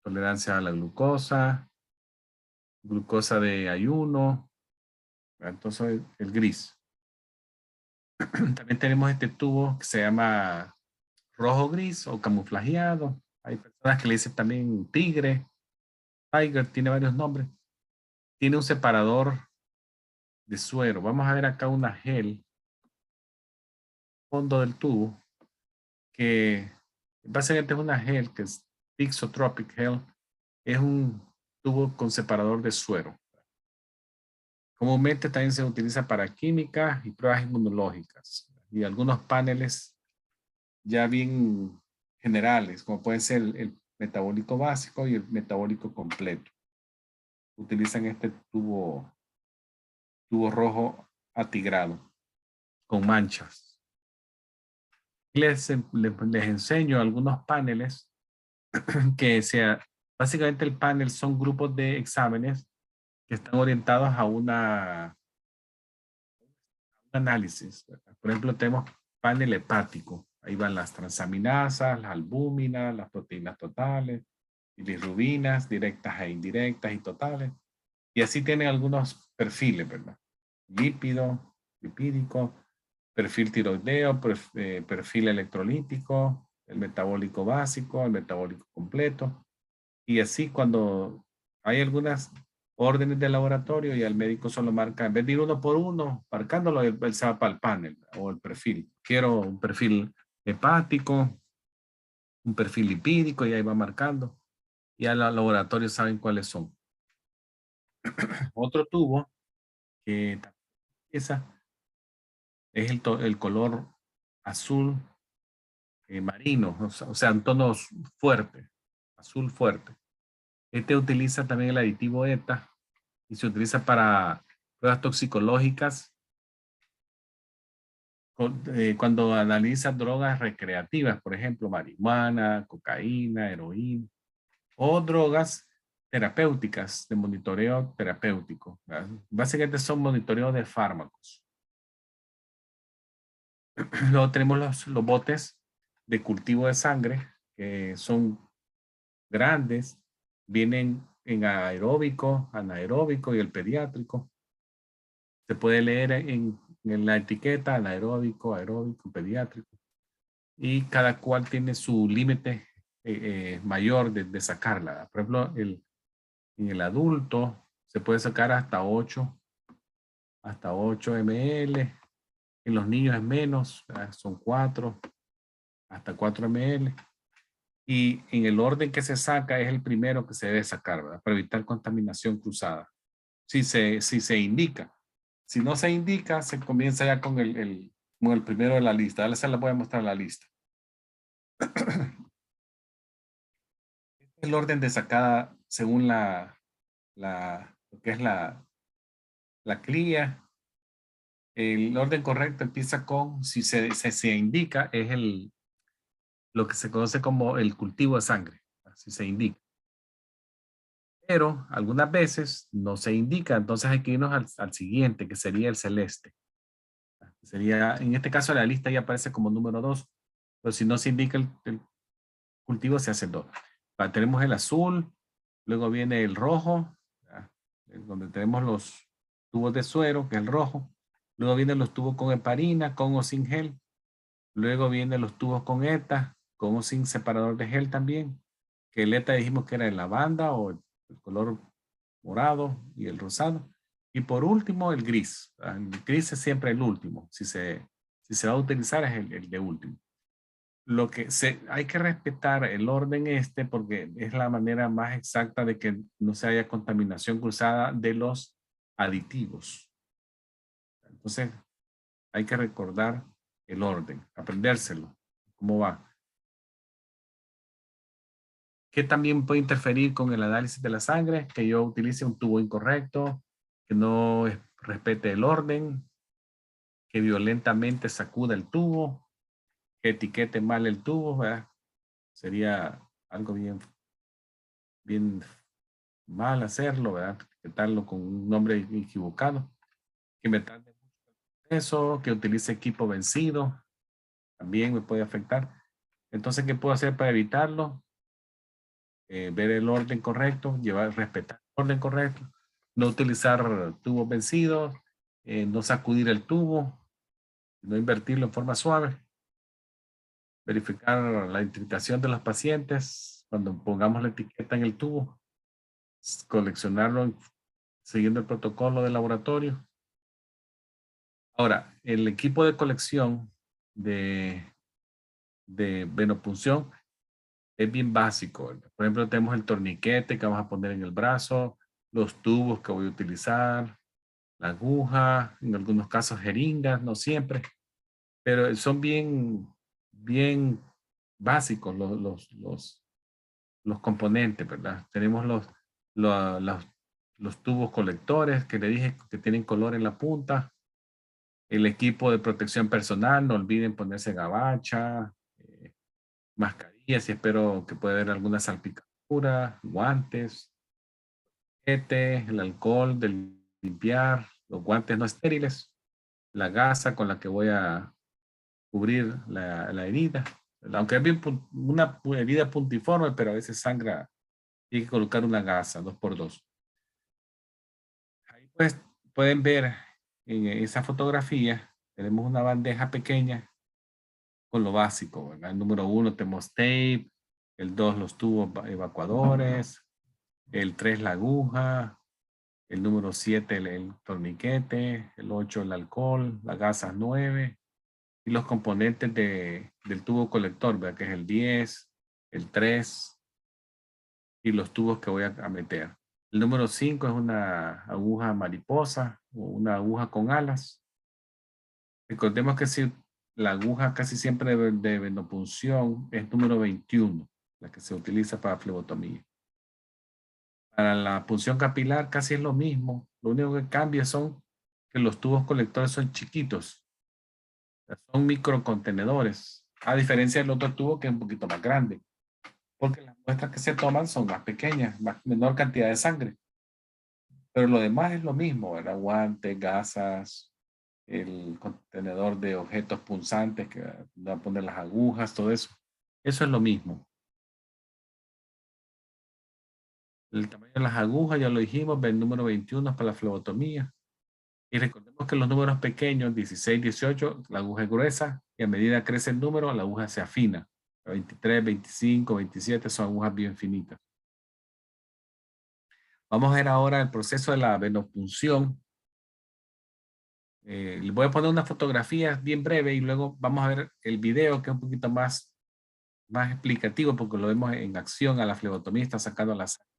[SPEAKER 1] tolerancia a la glucosa, glucosa de ayuno, entonces el gris. También tenemos este tubo que se llama rojo gris o camuflajeado. Hay personas que le dicen también tigre, tiger, tiene varios nombres. Tiene un separador de suero. Vamos a ver acá una gel, fondo del tubo, que básicamente es una gel que es Pixotropic Gel. Es un tubo con separador de suero. Comúnmente también se utiliza para química y pruebas inmunológicas y algunos paneles ya bien generales, como pueden ser el metabólico básico y el metabólico completo. Utilizan este tubo rojo atigrado con manchas. Les enseño algunos paneles que básicamente el panel son grupos de exámenes que están orientados a un análisis, ¿verdad? Por ejemplo, tenemos panel hepático. Ahí van las transaminasas, las albúminas, las proteínas totales, bilirrubinas, directas e indirectas y totales. Y así tienen algunos perfiles, ¿verdad? Lípido, lipídico, perfil tiroideo, perfil electrolítico, el metabólico básico, el metabólico completo. Y así cuando hay algunas órdenes de laboratorio y el médico solo marca, en vez de ir uno por uno, marcándolo, él se va para el panel o el perfil. Quiero un perfil hepático, un perfil lipídico y ahí va marcando. Y al laboratorio saben cuáles son. Otro tubo que esa es el color azul marino, o sea, en tonos fuertes, azul fuerte. Este utiliza también el aditivo ETA y se utiliza para pruebas toxicológicas cuando analiza drogas recreativas, por ejemplo, marihuana, cocaína, heroína, o drogas terapéuticas de monitoreo terapéutico, ¿verdad? Básicamente son monitoreos de fármacos. Luego tenemos los botes de cultivo de sangre, que son grandes, vienen en aeróbico, anaeróbico y el pediátrico. Se puede leer en la etiqueta anaeróbico, aeróbico, pediátrico. Y cada cual tiene su límite mayor de sacarla. Por ejemplo, en el adulto se puede sacar hasta 8 ml. En los niños es menos, son 4, hasta 4 ml. Y en el orden que se saca es el primero que se debe sacar, ¿verdad? Para evitar contaminación cruzada. Si se indica. Si no se indica, se comienza ya con con el primero de la lista. Ahora se les voy a mostrar la lista. El orden de sacada según lo que es la cría. El orden correcto empieza con, si se indica, es lo que se conoce como el cultivo de sangre. Si se indica. Pero algunas veces no se indica, entonces hay que irnos al siguiente, que sería el celeste. Sería, en este caso la lista ya aparece como número 2, pero si no se indica el cultivo se hace 2. Tenemos el azul, luego viene el rojo, donde tenemos los tubos de suero, que es el rojo. Luego vienen los tubos con heparina, con o sin gel. Luego vienen los tubos con ETA, con o sin separador de gel también. Que el ETA dijimos que era el lavanda o el color morado y el rosado. Y por último, el gris. El gris es siempre el último. Si se va a utilizar es el de último. Hay que respetar el orden porque es la manera más exacta de que no se haya contaminación cruzada de los aditivos. Entonces, hay que recordar el orden, aprendérselo, cómo va. ¿Qué también puede interferir con el análisis de la sangre? Que yo utilice un tubo incorrecto, que no respete el orden, que violentamente sacuda el tubo, que etiquete mal el tubo, ¿verdad? Sería algo bien mal hacerlo, ¿verdad? Etiquetarlo con un nombre equivocado, que me tarde mucho eso, que utilice equipo vencido, también me puede afectar. Entonces, ¿qué puedo hacer para evitarlo? Ver el orden correcto, respetar el orden correcto, no utilizar tubos vencidos, no sacudir el tubo, no invertirlo en forma suave, verificar la identificación de los pacientes cuando pongamos la etiqueta en el tubo, coleccionarlo siguiendo el protocolo del laboratorio. Ahora, el equipo de colección de venopunción es bien básico, ¿verdad? Por ejemplo, tenemos el torniquete que vamos a poner en el brazo, los tubos que voy a utilizar, la aguja, en algunos casos jeringas, no siempre, pero son bien básicos los componentes, ¿verdad? Tenemos los, los, los tubos colectores que le dije que tienen color en la punta, el equipo de protección personal, no olviden ponerse gabacha, mascarillas y espero que pueda haber alguna salpicadura, guantes, el alcohol del limpiar, los guantes no estériles, la gasa con la que voy a cubrir la herida. Aunque es bien una herida puntiforme, pero a veces sangra, hay que colocar una gasa 2x2. Ahí pues pueden ver en esa fotografía, tenemos una bandeja pequeña con lo básico, ¿verdad? El número 1 tenemos tape, el 2 los tubos evacuadores, el 3 la aguja, el número 7 el torniquete, el 8 el alcohol, la gasa 9 y los componentes del tubo colector, ¿verdad? Que es el 10, el 3 y los tubos que voy a meter. El número 5 es una aguja mariposa o una aguja con alas. Recordemos que si la aguja casi siempre de venopunción es número 21, la que se utiliza para flebotomía. Para la punción capilar casi es lo mismo. Lo único que cambia son que los tubos colectores son chiquitos. Son microcontenedores. A diferencia del otro tubo que es un poquito más grande. Porque las muestras que se toman son más pequeñas, menor cantidad de sangre. Pero lo demás es lo mismo, ¿verdad? Guantes, gasas, el contenedor de objetos punzantes que va a poner las agujas, todo eso. Eso es lo mismo. El tamaño de las agujas, ya lo dijimos, el número 21 es para la flebotomía. Y recordemos que los números pequeños, 16, 18, la aguja es gruesa y a medida que crece el número, la aguja se afina. 23, 25, 27 son agujas bien finitas. Vamos a ver ahora el proceso de la venopunción. Les voy a poner una fotografía bien breve y luego vamos a ver el video que es un poquito más explicativo porque lo vemos en acción a la flebotomía, está sacando la sangre.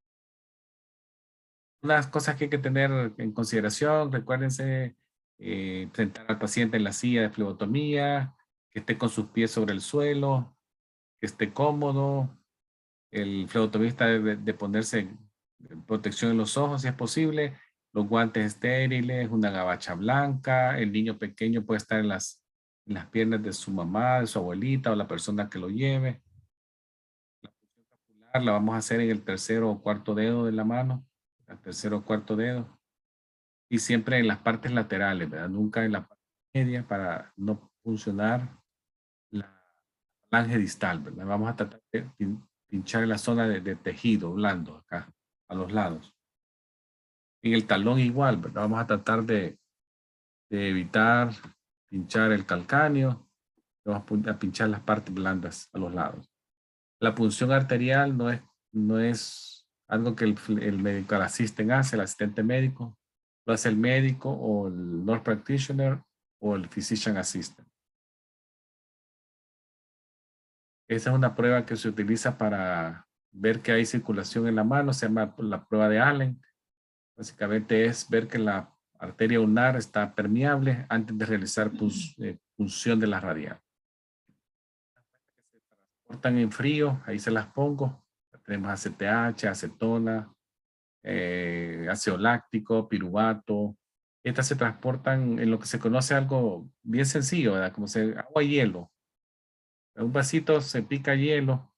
[SPEAKER 1] Unas cosas que hay que tener en consideración, recuérdense sentar al paciente en la silla de flebotomía, que esté con sus pies sobre el suelo, que esté cómodo. El flebotomista debe de ponerse protección en los ojos si es posible, los guantes estériles, una gabacha blanca. El niño pequeño puede estar en las piernas de su mamá, de su abuelita o la persona que lo lleve. La vamos a hacer en el tercero o cuarto dedo de la mano, el tercero o cuarto dedo, y siempre en las partes laterales, ¿verdad? Nunca en la parte media para no funcionar la falange distal, ¿verdad? Vamos a tratar de pinchar en la zona de tejido blando acá, a los lados. En el talón igual, ¿verdad? Vamos a tratar de evitar pinchar el calcáneo, vamos a pinchar las partes blandas a los lados. La punción arterial no es algo que el medical assistant hace, el asistente médico, lo hace el médico o el nurse practitioner o el physician assistant. Esa es una prueba que se utiliza para ver que hay circulación en la mano, se llama la prueba de Allen. Básicamente es ver que la arteria ulnar está permeable antes de realizar punción de la radial. Se transportan en frío, ahí se las pongo. Tenemos ACTH, acetona, ácido láctico, piruvato. Estas se transportan en lo que se conoce algo bien sencillo, ¿verdad? Como agua y hielo. En un vasito se pica hielo,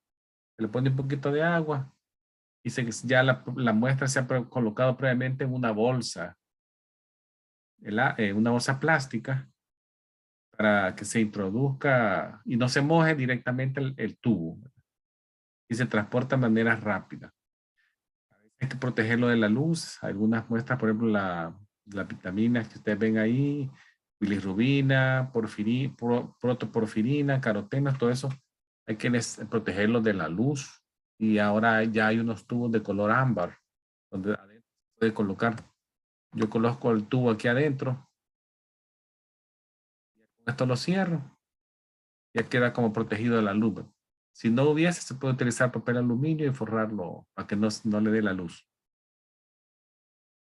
[SPEAKER 1] se le pone un poquito de agua y ya la muestra se ha colocado previamente en una bolsa, una bolsa plástica para que se introduzca y no se moje directamente el tubo y se transporta de manera rápida. Hay que protegerlo de la luz. Algunas muestras, por ejemplo, las vitaminas que ustedes ven ahí, bilirrubina, protoporfirina, carotenas, todo eso, hay que protegerlo de la luz. Y ahora ya hay unos tubos de color ámbar, donde adentro se puede colocar. Yo coloco el tubo aquí adentro, y con esto lo cierro, ya queda como protegido de la luz. Si no hubiese, se puede utilizar papel aluminio y forrarlo para que no le dé la luz.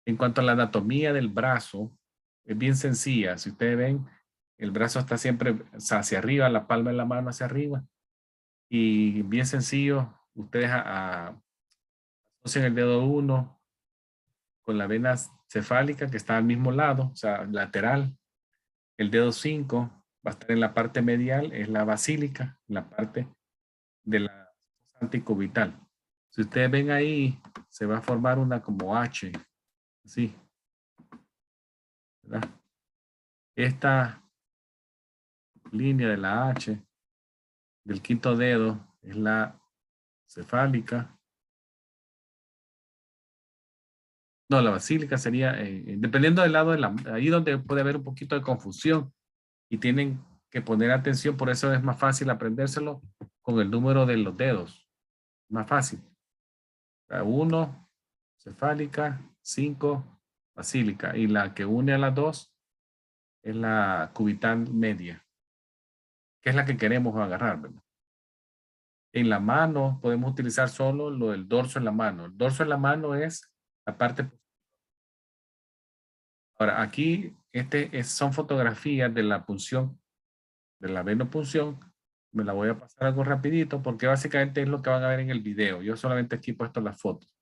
[SPEAKER 1] En cuanto a la anatomía del brazo, es bien sencilla. Si ustedes ven, el brazo está siempre hacia arriba, la palma de la mano hacia arriba. Y bien sencillo, ustedes asocian el dedo 1 con la vena cefálica que está al mismo lado, o sea, lateral. El dedo 5 va a estar en la parte medial, es la basílica, en la parte de la anticubital. Si ustedes ven ahí, se va a formar una como H, así, ¿verdad? Esta línea de la H del quinto dedo es la cefálica. No, la basílica sería, dependiendo del lado de ahí donde puede haber un poquito de confusión y tienen que poner atención, por eso es más fácil aprendérselo con el número de los dedos. Más fácil. 1, cefálica, 5, basílica. Y la que une a las dos es la cubital media, que es la que queremos agarrar, ¿verdad? En la mano podemos utilizar solo lo del dorso en la mano. El dorso en la mano es la parte. Ahora, aquí son fotografías de la punción, de la venopunción. Me la voy a pasar algo rapidito porque básicamente es lo que van a ver en el video. Yo solamente aquí he puesto las fotos.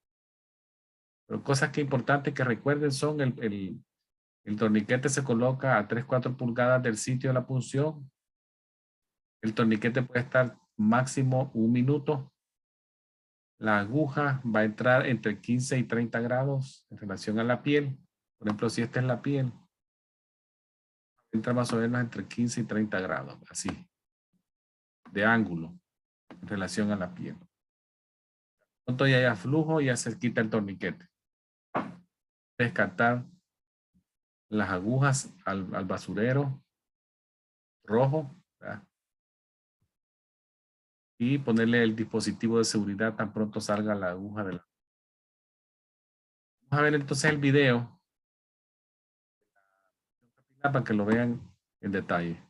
[SPEAKER 1] Pero cosas que importantes que recuerden son el torniquete se coloca a 3-4 pulgadas del sitio de la punción. El torniquete puede estar máximo 1 minuto. La aguja va a entrar entre 15 y 30 grados en relación a la piel. Por ejemplo, si esta es la piel, entra más o menos entre 15 y 30 grados, así, de ángulo en relación a la piel. Cuando ya haya flujo, ya se quita el torniquete. Descartar las agujas al basurero rojo, ¿verdad? Y ponerle el dispositivo de seguridad tan pronto salga la aguja de la... Vamos a ver entonces el video para que lo vean en detalle.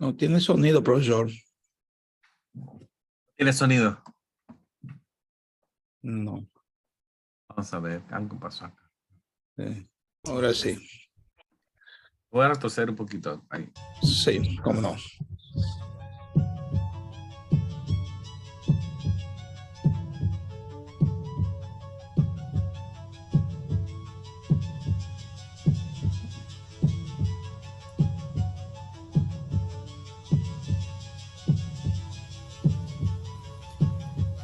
[SPEAKER 3] No tiene sonido, profesor.
[SPEAKER 1] ¿Tiene sonido?
[SPEAKER 3] No.
[SPEAKER 1] Vamos a ver, algo pasó acá.
[SPEAKER 3] Ahora sí.
[SPEAKER 1] Voy a retroceder un poquito. Ahí.
[SPEAKER 3] Sí, cómo no.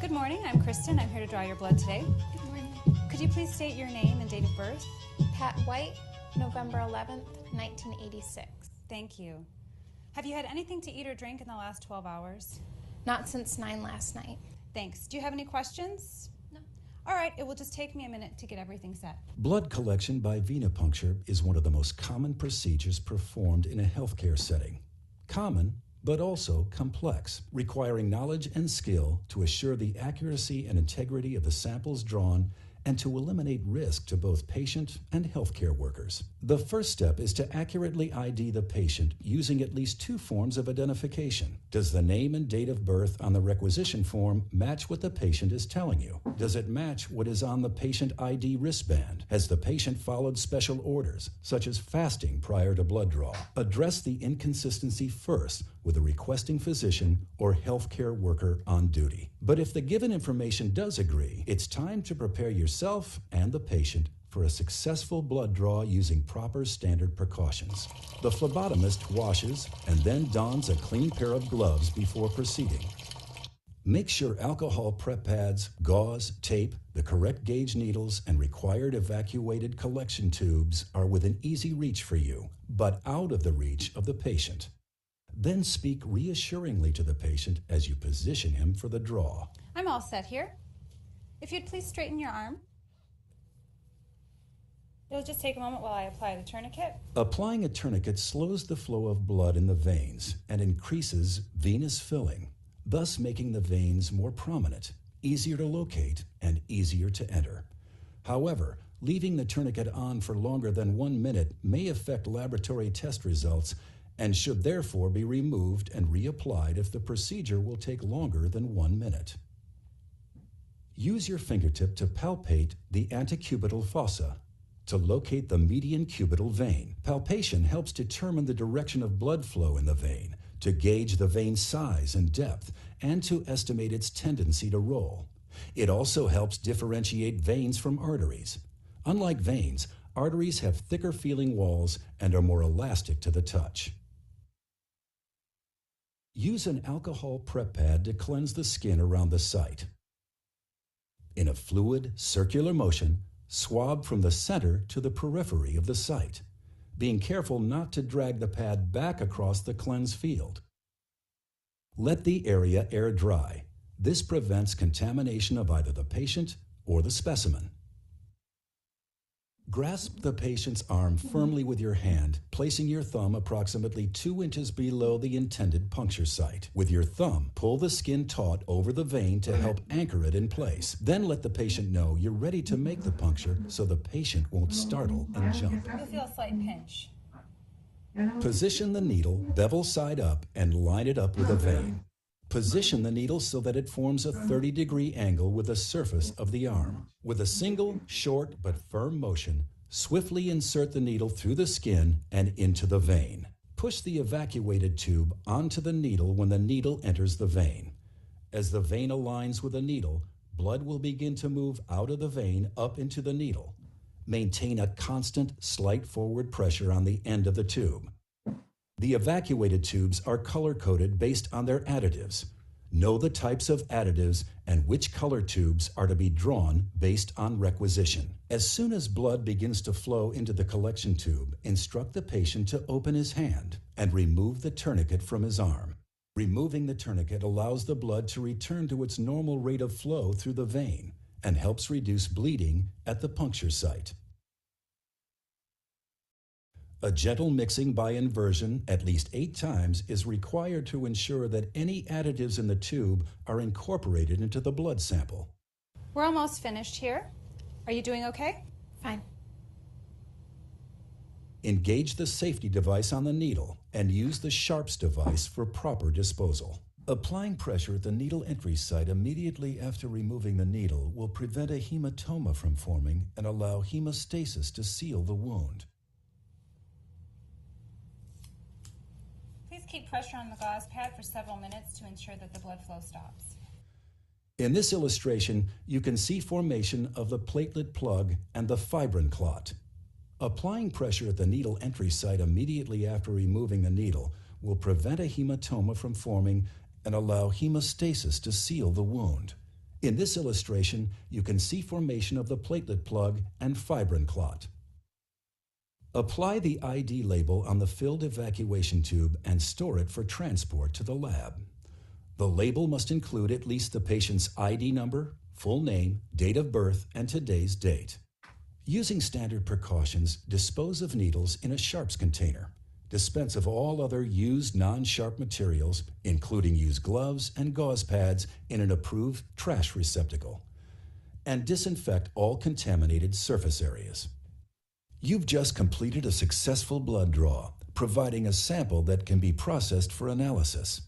[SPEAKER 4] Good morning, I'm Kristen. I'm here to draw your blood today.
[SPEAKER 5] Good morning.
[SPEAKER 4] Could you please state your name and date of birth?
[SPEAKER 5] Pat White, November 11th, 1986.
[SPEAKER 4] Thank you. Have you had anything to eat or drink in the last 12 hours?
[SPEAKER 5] Not since 9 last night.
[SPEAKER 4] Thanks. Do you have any questions?
[SPEAKER 5] No.
[SPEAKER 4] All right, it will just take me a minute to get everything set.
[SPEAKER 6] Blood collection by venipuncture is one of the most common procedures performed in a healthcare setting. Common, but also complex, requiring knowledge and skill to assure the accuracy and integrity of the samples drawn and to eliminate risk to both patient and healthcare workers. The first step is to accurately ID the patient using at least two forms of identification. Does the name and date of birth on the requisition form match what the patient is telling you? Does it match what is on the patient ID wristband? Has the patient followed special orders, such as fasting prior to blood draw? Address the inconsistency first with a requesting physician or healthcare worker on duty. But if the given information does agree, it's time to prepare yourself and the patient for a successful blood draw using proper standard precautions. The phlebotomist washes and then dons a clean pair of gloves before proceeding. Make sure alcohol prep pads, gauze, tape, the correct gauge needles, and required evacuated collection tubes are within easy reach for you, but out of the reach of the patient. Then speak reassuringly to the patient as you position him for the draw.
[SPEAKER 4] I'm all set here. If you'd please straighten your arm. It'll just take a moment while I apply the tourniquet.
[SPEAKER 6] Applying a tourniquet slows the flow of blood in the veins and increases venous filling, thus making the veins more prominent, easier to locate, and easier to enter. However, leaving the tourniquet on for longer than 1 minute may affect laboratory test results and should therefore be removed and reapplied if the procedure will take longer than 1 minute. Use your fingertip to palpate the antecubital fossa to locate the median cubital vein. Palpation helps determine the direction of blood flow in the vein, to gauge the vein size and depth, and to estimate its tendency to roll. It also helps differentiate veins from arteries. Unlike veins, arteries have thicker feeling walls and are more elastic to the touch. Use an alcohol prep pad to cleanse the skin around the site. In a fluid, circular motion, swab from the center to the periphery of the site, being careful not to drag the pad back across the cleansed field. Let the area air dry. This prevents contamination of either the patient or the specimen. Grasp the patient's arm firmly with your hand, placing your thumb approximately 2 inches below the intended puncture site. With your thumb, pull the skin taut over the vein to help anchor it in place. Then let the patient know you're ready to make the puncture so the patient won't startle and jump.
[SPEAKER 4] You'll feel a slight pinch.
[SPEAKER 6] Position the needle bevel side up and line it up with the vein. Position the needle so that it forms a 30-degree angle with the surface of the arm. With a single, short but firm motion, swiftly insert the needle through the skin and into the vein. push the evacuated tube onto the needle when the needle enters the vein. As the vein aligns with the needle, blood will begin to move out of the vein up into the needle. Maintain a constant, slight forward pressure on the end of the tube. The evacuated tubes are color-coded based on their additives. Know the types of additives and which color tubes are to be drawn based on requisition. As soon as blood begins to flow into the collection tube, instruct the patient to open his hand and remove the tourniquet from his arm. Removing the tourniquet allows the blood to return to its normal rate of flow through the vein and helps reduce bleeding at the puncture site. A gentle mixing by inversion at least 8 times is required to ensure that any additives in the tube are incorporated into the blood sample.
[SPEAKER 4] We're almost finished here. Are you doing okay?
[SPEAKER 5] Fine.
[SPEAKER 6] Engage the safety device on the needle and use the Sharps device for proper disposal. Applying pressure at the needle entry site immediately after removing the needle will prevent a hematoma from forming and allow hemostasis to seal the wound.
[SPEAKER 4] Please keep pressure on the gauze pad for several minutes to ensure that the blood flow stops.
[SPEAKER 6] In this illustration, you can see formation of the platelet plug and the fibrin clot. Applying pressure at the needle entry site immediately after removing the needle will prevent a hematoma from forming and allow hemostasis to seal the wound. In this illustration, you can see formation of the platelet plug and fibrin clot. Apply the ID label on the filled evacuation tube and store it for transport to the lab. The label must include at least the patient's ID number, full name, date of birth, and today's date. Using standard precautions, dispose of needles in a Sharps container. Dispense of all other used non-sharp materials, including used gloves and gauze pads, in an approved trash receptacle. And disinfect all contaminated surface areas. You've just completed a successful blood draw, providing a sample that can be processed for analysis.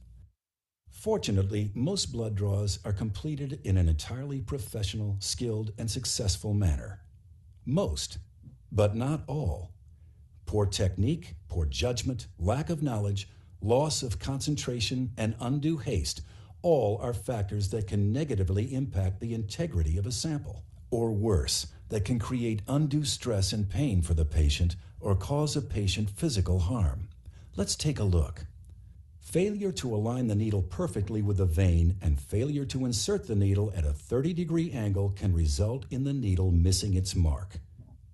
[SPEAKER 6] Fortunately, most blood draws are completed in an entirely professional, skilled, and successful manner. Most, but not all. Poor technique, poor judgment, lack of knowledge, loss of concentration, and undue haste all are factors that can negatively impact the integrity of a sample. Or worse, that can create undue stress and pain for the patient or cause a patient physical harm. Let's take a look. Failure to align the needle perfectly with the vein and failure to insert the needle at a 30-degree angle can result in the needle missing its mark.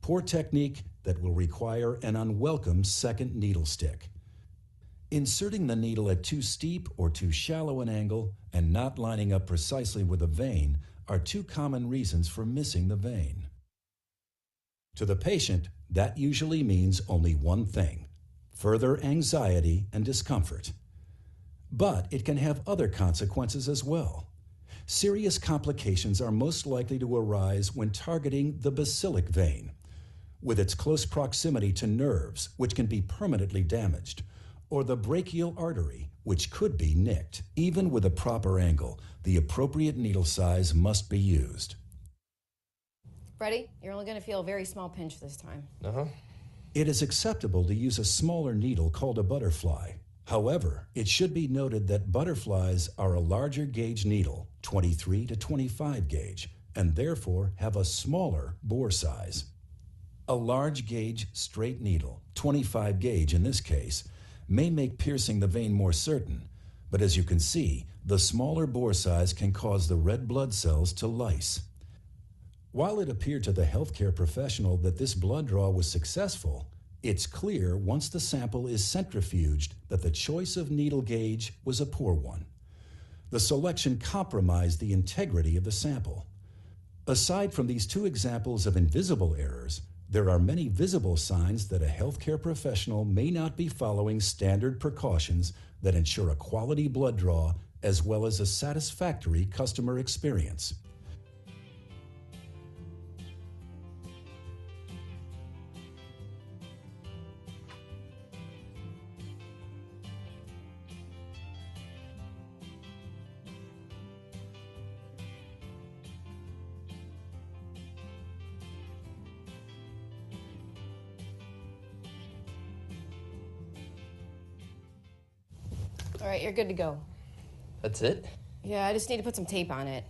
[SPEAKER 6] Poor technique that will require an unwelcome second needle stick. Inserting the needle at too steep or too shallow an angle and not lining up precisely with the vein are 2 common reasons for missing the vein. To the patient, that usually means only one thing: further anxiety and discomfort. But it can have other consequences as well. Serious complications are most likely to arise when targeting the basilic vein, with its close proximity to nerves, which can be permanently damaged, or the brachial artery, which could be nicked. Even with a proper angle, the appropriate needle size must be used.
[SPEAKER 7] Ready? You're only going to feel a very small pinch this time.
[SPEAKER 6] It is acceptable to use a smaller needle called a butterfly. However, it should be noted that butterflies are a larger gauge needle, 23 to 25 gauge, and therefore have a smaller bore size. A large gauge straight needle, 25 gauge in this case, may make piercing the vein more certain, but as you can see, the smaller bore size can cause the red blood cells to lyse. While it appeared to the healthcare professional that this blood draw was successful, it's clear once the sample is centrifuged that the choice of needle gauge was a poor one. The selection compromised the integrity of the sample. Aside from these 2 examples of invisible errors, there are many visible signs that a healthcare professional may not be following standard precautions that ensure a quality blood draw as well as a satisfactory customer experience.
[SPEAKER 7] All right, you're good to go.
[SPEAKER 8] That's it?
[SPEAKER 7] Yeah, I just need to put some tape on it.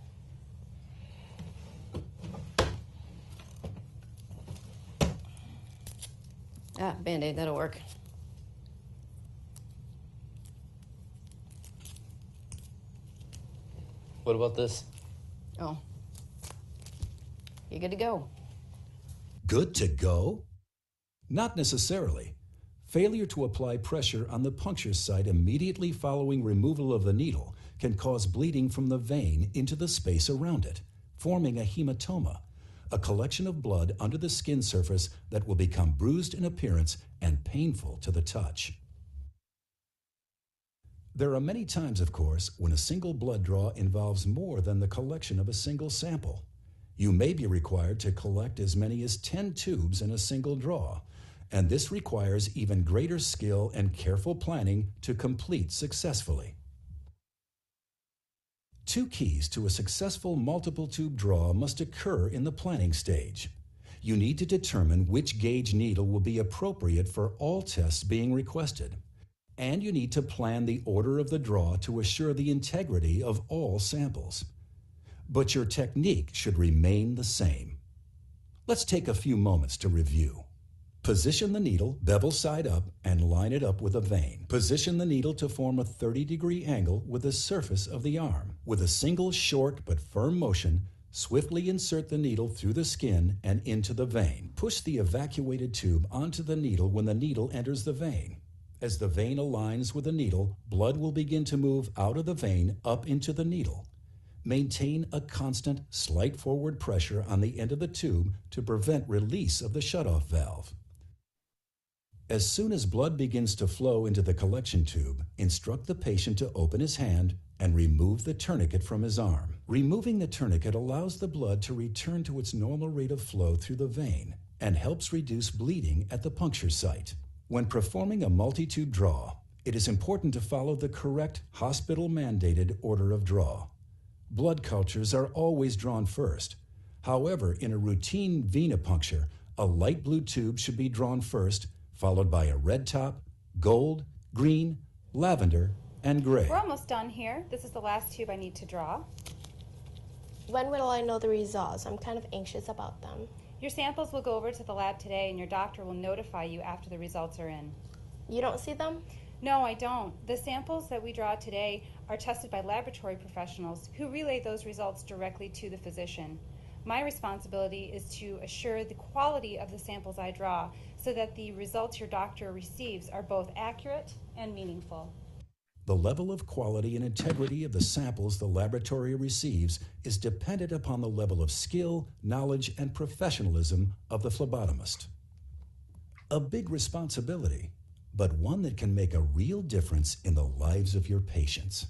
[SPEAKER 7] Ah, Band-Aid, that'll work.
[SPEAKER 8] What about this?
[SPEAKER 7] Oh. You're good to go.
[SPEAKER 6] Good to go? Not necessarily. Failure to apply pressure on the puncture site immediately following removal of the needle can cause bleeding from the vein into the space around it, forming a hematoma, a collection of blood under the skin surface that will become bruised in appearance and painful to the touch. There are many times, of course, when a single blood draw involves more than the collection of a single sample. You may be required to collect as many as 10 tubes in a single draw, and this requires even greater skill and careful planning to complete successfully. Two keys to a successful multiple tube draw must occur in the planning stage. You need to determine which gauge needle will be appropriate for all tests being requested. And you need to plan the order of the draw to assure the integrity of all samples. But your technique should remain the same. Let's take a few moments to review. Position the needle bevel side up and line it up with a vein. Position the needle to form a 30-degree angle with the surface of the arm. With a single short but firm motion, swiftly insert the needle through the skin and into the vein. Push the evacuated tube onto the needle when the needle enters the vein. As the vein aligns with the needle, blood will begin to move out of the vein up into the needle. Maintain a constant, slight forward pressure on the end of the tube to prevent release of the shutoff valve. As soon as blood begins to flow into the collection tube, instruct the patient to open his hand and remove the tourniquet from his arm. Removing the tourniquet allows the blood to return to its normal rate of flow through the vein and helps reduce bleeding at the puncture site. When performing a multi-tube draw, it is important to follow the correct hospital-mandated order of draw. Blood cultures are always drawn first. However, in a routine venipuncture, a light blue tube should be drawn first, followed by a red top, gold, green, lavender, and gray.
[SPEAKER 4] We're almost done here. This is the last tube I need to draw.
[SPEAKER 5] When will I know the results? I'm kind of anxious about them.
[SPEAKER 4] Your samples will go over to the lab today and your doctor will notify you after the results are in.
[SPEAKER 5] You don't see them?
[SPEAKER 4] No, I don't. The samples that we draw today are tested by laboratory professionals who relay those results directly to the physician. My responsibility is to assure the quality of the samples I draw so that the results your doctor receives are both accurate and meaningful.
[SPEAKER 6] The level of quality and integrity of the samples the laboratory receives is dependent upon the level of skill, knowledge, and professionalism of the phlebotomist. A big responsibility, but one that can make a real difference in the lives of your patients.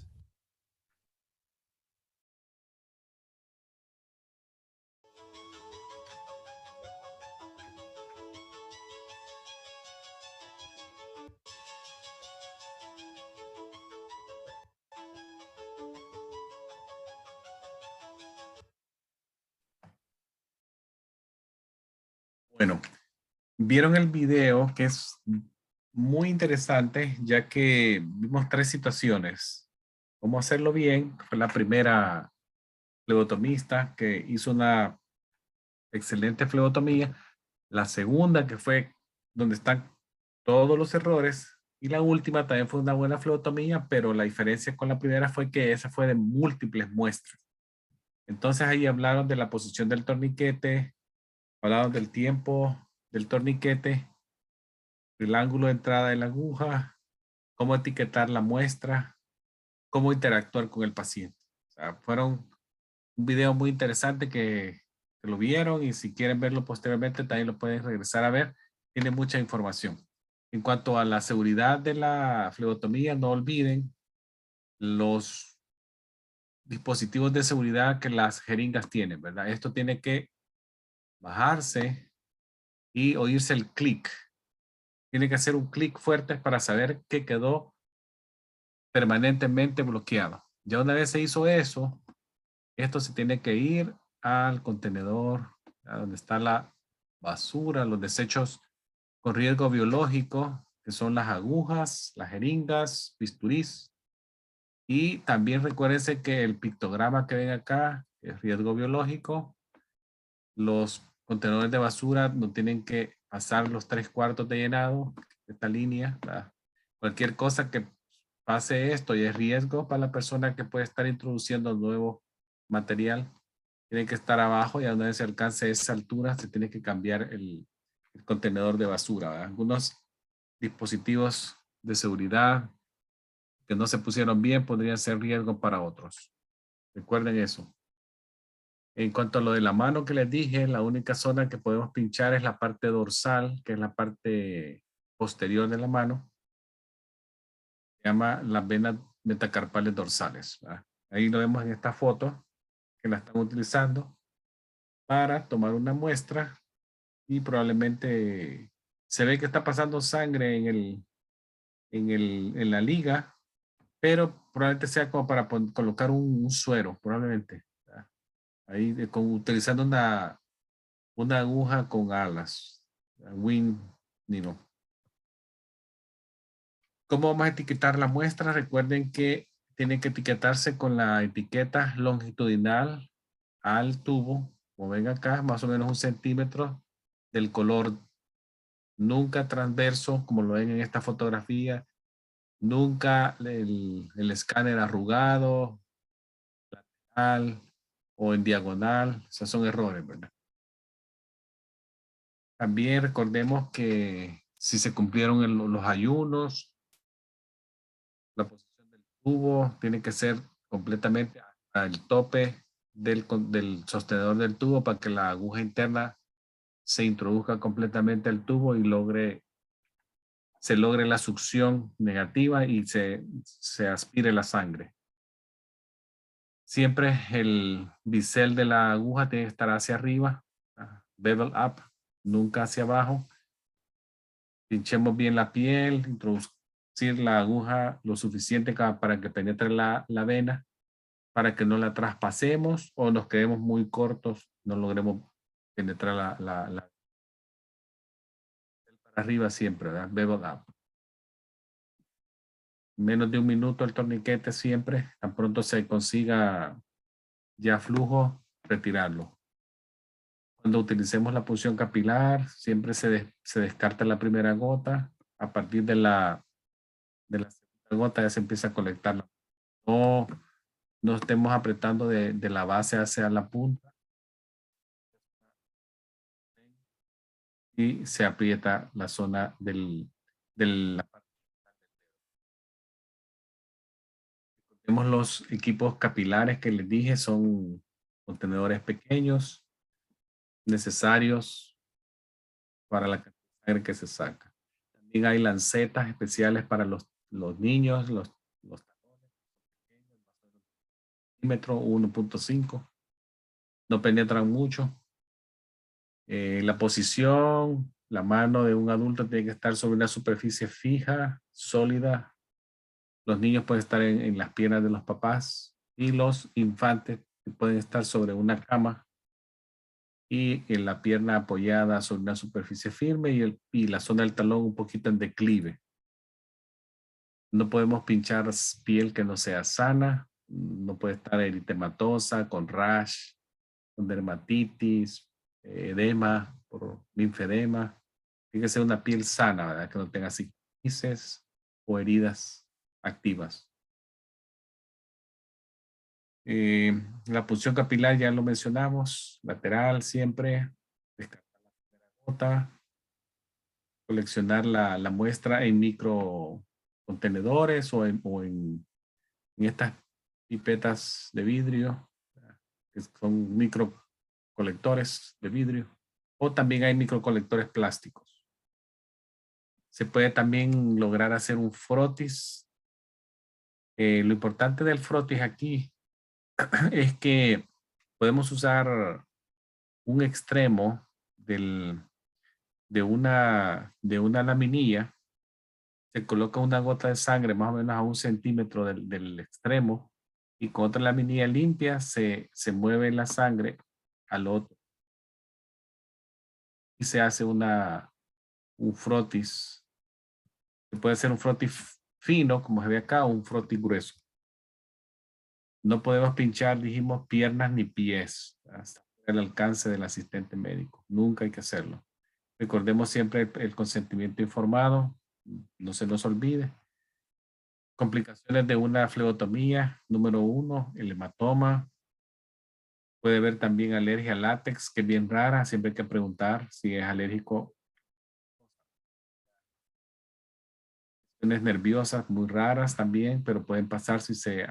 [SPEAKER 1] Bueno, vieron el video que es muy interesante ya que vimos tres situaciones. Cómo hacerlo bien, fue la primera flebotomista que hizo una excelente flebotomía. La segunda que fue donde están todos los errores. Y la última también fue una buena flebotomía, pero la diferencia con la primera fue que esa fue de múltiples muestras. Entonces ahí hablaron de la posición del torniquete, hablaron del tiempo del torniquete, el ángulo de entrada de la aguja, cómo etiquetar la muestra, cómo interactuar con el paciente. O sea, fueron un video muy interesante que lo vieron y si quieren verlo posteriormente también lo pueden regresar a ver. Tiene mucha información. En cuanto a la seguridad de la flebotomía, no olviden los dispositivos de seguridad que las jeringas tienen, ¿verdad? Esto tiene que bajarse y oírse el clic. Tiene que hacer un clic fuerte para saber que quedó permanentemente bloqueado. Ya una vez se hizo eso, esto se tiene que ir al contenedor, a donde está la basura, los desechos con riesgo biológico, que son las agujas, las jeringas, bisturís, Y también recuérdense que el pictograma que ven acá es riesgo biológico. Los contenedores de basura no tienen que pasar los 3/4 de llenado de esta línea, ¿verdad? Cualquier cosa que pase esto y es riesgo para la persona que puede estar introduciendo nuevo material, tiene que estar abajo y a donde se alcance esa altura se tiene que cambiar el contenedor de basura, ¿verdad? Algunos dispositivos de seguridad que no se pusieron bien podrían ser riesgo para otros. Recuerden eso. En cuanto a lo de la mano que les dije, la única zona que podemos pinchar es la parte dorsal, que es la parte posterior de la mano. Se llama las venas metacarpales dorsales, ¿verdad? Ahí lo vemos en esta foto que la están utilizando para tomar una muestra y probablemente se ve que está pasando sangre en la liga, pero probablemente sea como para colocar un suero, probablemente. ¿Verdad? Ahí utilizando una aguja con alas, wing needle. ¿Cómo vamos a etiquetar la muestra? Recuerden que tiene que etiquetarse con la etiqueta longitudinal al tubo, como ven acá, más o menos 1 centímetro del color, nunca transverso, como lo ven en esta fotografía, nunca el escáner arrugado, lateral o en diagonal. Esos son errores, ¿verdad? También recordemos que si se cumplieron los ayunos, la posición del tubo tiene que ser completamente al tope del sostenedor del tubo para que la aguja interna se introduzca completamente al tubo y se logre la succión negativa y se aspire la sangre. Siempre el bisel de la aguja tiene que estar hacia arriba, bevel up, nunca hacia abajo. Pinchemos bien la piel, introducir la aguja lo suficiente para que penetre la vena, para que no la traspasemos o nos quedemos muy cortos, no logremos penetrar para arriba siempre, ¿verdad? Bevel up. Menos de 1 minuto el torniquete siempre, tan pronto se consiga ya flujo, retirarlo. Cuando utilicemos la punción capilar, siempre se descarta la primera gota. A partir de la segunda gota ya se empieza a colectar. No estemos apretando de la base hacia la punta. Y se aprieta la zona de la parte. Tenemos los equipos capilares que les dije, son contenedores pequeños necesarios para la cantidad de sangre que se saca. También hay lancetas especiales para los niños, los talones pequeños, 1.5. No penetran mucho. La posición, la mano de un adulto tiene que estar sobre una superficie fija, sólida. Los niños pueden estar en las piernas de los papás y los infantes pueden estar sobre una cama y en la pierna apoyada sobre una superficie firme y la zona del talón un poquito en declive. No podemos pinchar piel que no sea sana, no puede estar eritematosa, con rash, con dermatitis, edema, por linfedema. Tiene que ser una piel sana, ¿verdad? Que no tenga cicatrices o heridas activas. La punción capilar ya lo mencionamos, lateral siempre, descartar la primera gota, coleccionar la muestra en micro contenedores o en estas pipetas de vidrio, que son micro colectores de vidrio, o también hay microcolectores plásticos. Se puede también lograr hacer un frotis. Lo importante del frotis aquí es que podemos usar un extremo de una laminilla. Se coloca una gota de sangre más o menos a 1 centímetro del extremo y con otra laminilla limpia se mueve la sangre al otro y se hace un frotis. Se puede hacer un frotis fino como se ve acá o un frotis grueso. No podemos pinchar, dijimos, piernas ni pies hasta el alcance del asistente médico. Nunca hay que hacerlo. Recordemos siempre el consentimiento informado. No se nos olvide. Complicaciones de una flebotomía. Número 1, el hematoma. Puede haber también alergia al látex, que es bien rara. Siempre hay que preguntar si es alérgico. Nerviosas muy raras también, pero pueden pasar si se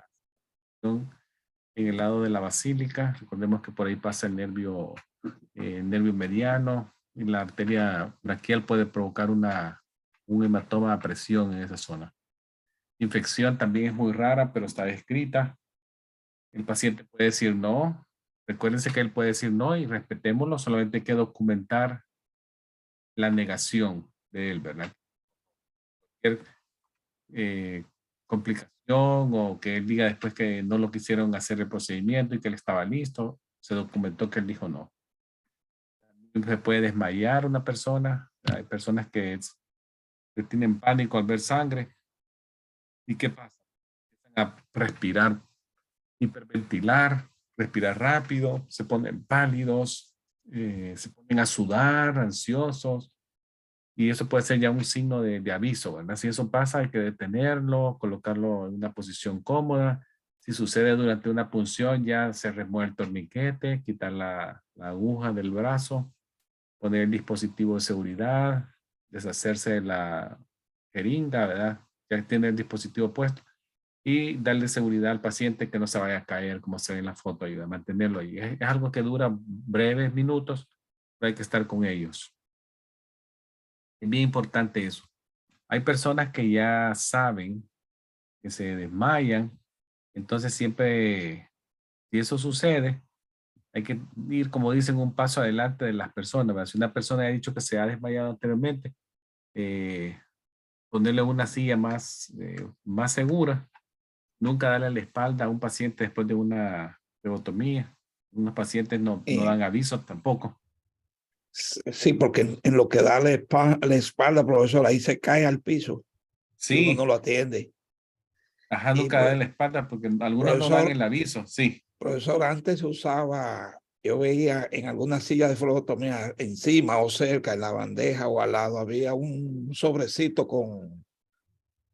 [SPEAKER 1] en el lado de la basílica. Recordemos que por ahí pasa el nervio mediano y la arteria braquial puede provocar un hematoma a presión en esa zona. Infección también es muy rara, pero está descrita. El paciente puede decir no. Recuérdense que él puede decir no y respetémoslo. Solamente hay que documentar la negación de él, ¿verdad? Complicación o que él diga después que no lo quisieron hacer el procedimiento y que él estaba listo, se documentó que él dijo no. Se puede desmayar una persona. Hay personas que tienen pánico al ver sangre. ¿Y qué pasa? Empiezan a respirar, hiperventilar, respirar rápido, se ponen pálidos, se ponen a sudar, ansiosos. Y eso puede ser ya un signo de aviso, ¿verdad? Si eso pasa, hay que detenerlo, colocarlo en una posición cómoda. Si sucede durante una punción, ya se remueve el torniquete, quitar la aguja del brazo, poner el dispositivo de seguridad, deshacerse de la jeringa, ¿verdad? Ya tiene el dispositivo puesto y darle seguridad al paciente que no se vaya a caer, como se ve en la foto, ayuda a mantenerlo ahí. Es algo que dura breves minutos, pero hay que estar con ellos. Es bien importante eso. Hay personas que ya saben que se desmayan, entonces siempre, si eso sucede, hay que ir, como dicen, un paso adelante de las personas, ¿verdad? Si una persona ha dicho que se ha desmayado anteriormente, ponerle una silla más segura, nunca darle la espalda a un paciente después de una flebotomía. Unos pacientes no dan aviso tampoco.
[SPEAKER 3] Sí, porque en lo que da la espalda, profesor, ahí se cae al piso.
[SPEAKER 1] Sí.
[SPEAKER 3] Y uno no lo atiende.
[SPEAKER 1] Ajá, nunca da la espalda porque algunos no dan el aviso, sí.
[SPEAKER 3] Profesor, antes se usaba, yo veía en algunas sillas de flebotomía encima o cerca, en la bandeja o al lado, había un sobrecito con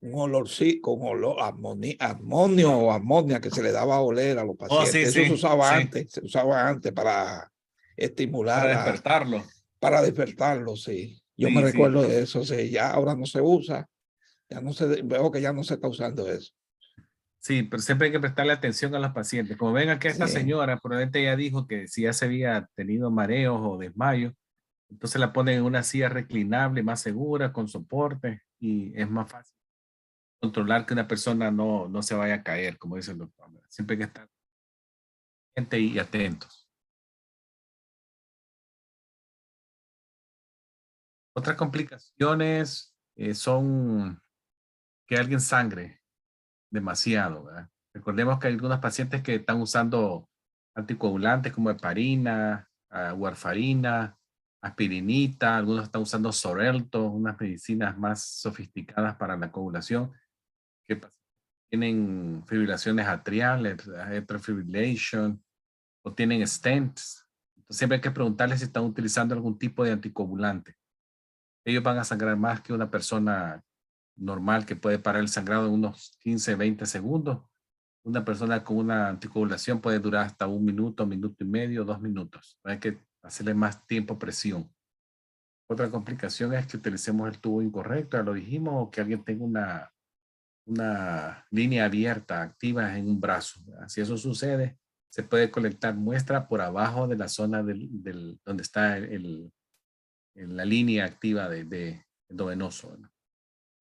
[SPEAKER 3] un olorcito, con olor amonio o amonia que se le daba a oler a los pacientes.
[SPEAKER 1] Sí,
[SPEAKER 3] Eso
[SPEAKER 1] sí,
[SPEAKER 3] se usaba
[SPEAKER 1] sí.
[SPEAKER 3] antes, se usaba antes para estimular.
[SPEAKER 1] Para despertarlo.
[SPEAKER 3] Para despertarlo, sí. Yo me recuerdo de eso, sí. Ya ahora no se usa, ya no se, veo que ya no se está usando eso.
[SPEAKER 1] Sí, pero siempre hay que prestarle atención a los pacientes. Como ven aquí esta señora, probablemente ella dijo que si ya se había tenido mareos o desmayos, entonces la ponen en una silla reclinable, más segura, con soporte, y es más fácil controlar que una persona no se vaya a caer, como dice el doctor. Siempre hay que estar pendiente y atentos. Otras complicaciones son que alguien sangre demasiado, ¿verdad? Recordemos que hay algunos pacientes que están usando anticoagulantes como heparina, warfarina, aspirinita, algunos están usando Xarelto, unas medicinas más sofisticadas para la coagulación, que tienen fibrilaciones atriales, atrial fibrillation, o tienen stents. Entonces siempre hay que preguntarles si están utilizando algún tipo de anticoagulante. Ellos van a sangrar más que una persona normal que puede parar el sangrado en unos 15, 20 segundos. Una persona con una anticoagulación puede durar hasta 1 minuto, 1 minuto y medio, 2 minutos. Hay que hacerle más tiempo presión. Otra complicación es que utilicemos el tubo incorrecto, ya lo dijimos, o que alguien tenga una línea abierta, activa en un brazo. Si eso sucede, se puede colectar muestra por abajo de la zona donde está la línea activa de endovenoso, ¿no?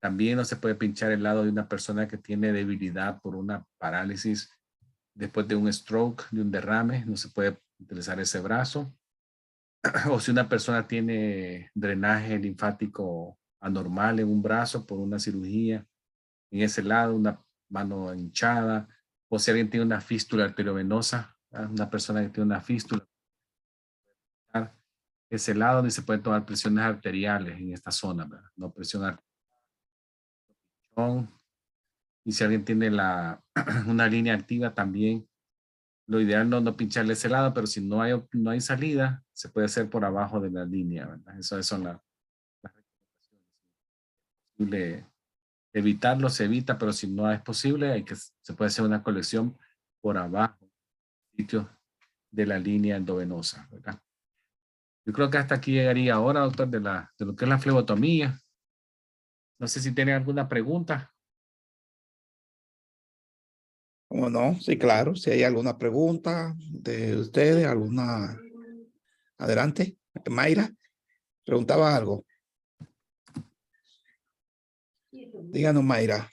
[SPEAKER 1] También no se puede pinchar el lado de una persona que tiene debilidad por una parálisis después de un stroke, de un derrame. No se puede utilizar ese brazo. O si una persona tiene drenaje linfático anormal en un brazo por una cirugía, en ese lado, una mano hinchada. O si alguien tiene una fístula arteriovenosa, una persona que tiene una fístula, ese lado donde se pueden tomar presiones arteriales en esta zona, ¿verdad? No presión arterial. Y si alguien tiene una línea activa también Lo ideal no pincharle ese lado, pero si no hay salida, se puede hacer por abajo de la línea, ¿verdad? Eso son las recomendaciones. Evitarlo se evita, pero si no es posible, se puede hacer una colección por abajo, sitio de la línea endovenosa, ¿verdad? Yo creo que hasta aquí llegaría ahora, doctor, de lo que es la flebotomía. No sé si tiene alguna pregunta.
[SPEAKER 3] ¿Cómo no? Sí, claro. Si hay alguna pregunta de ustedes, alguna... Adelante. Mayra, preguntaba algo. Díganos, Mayra.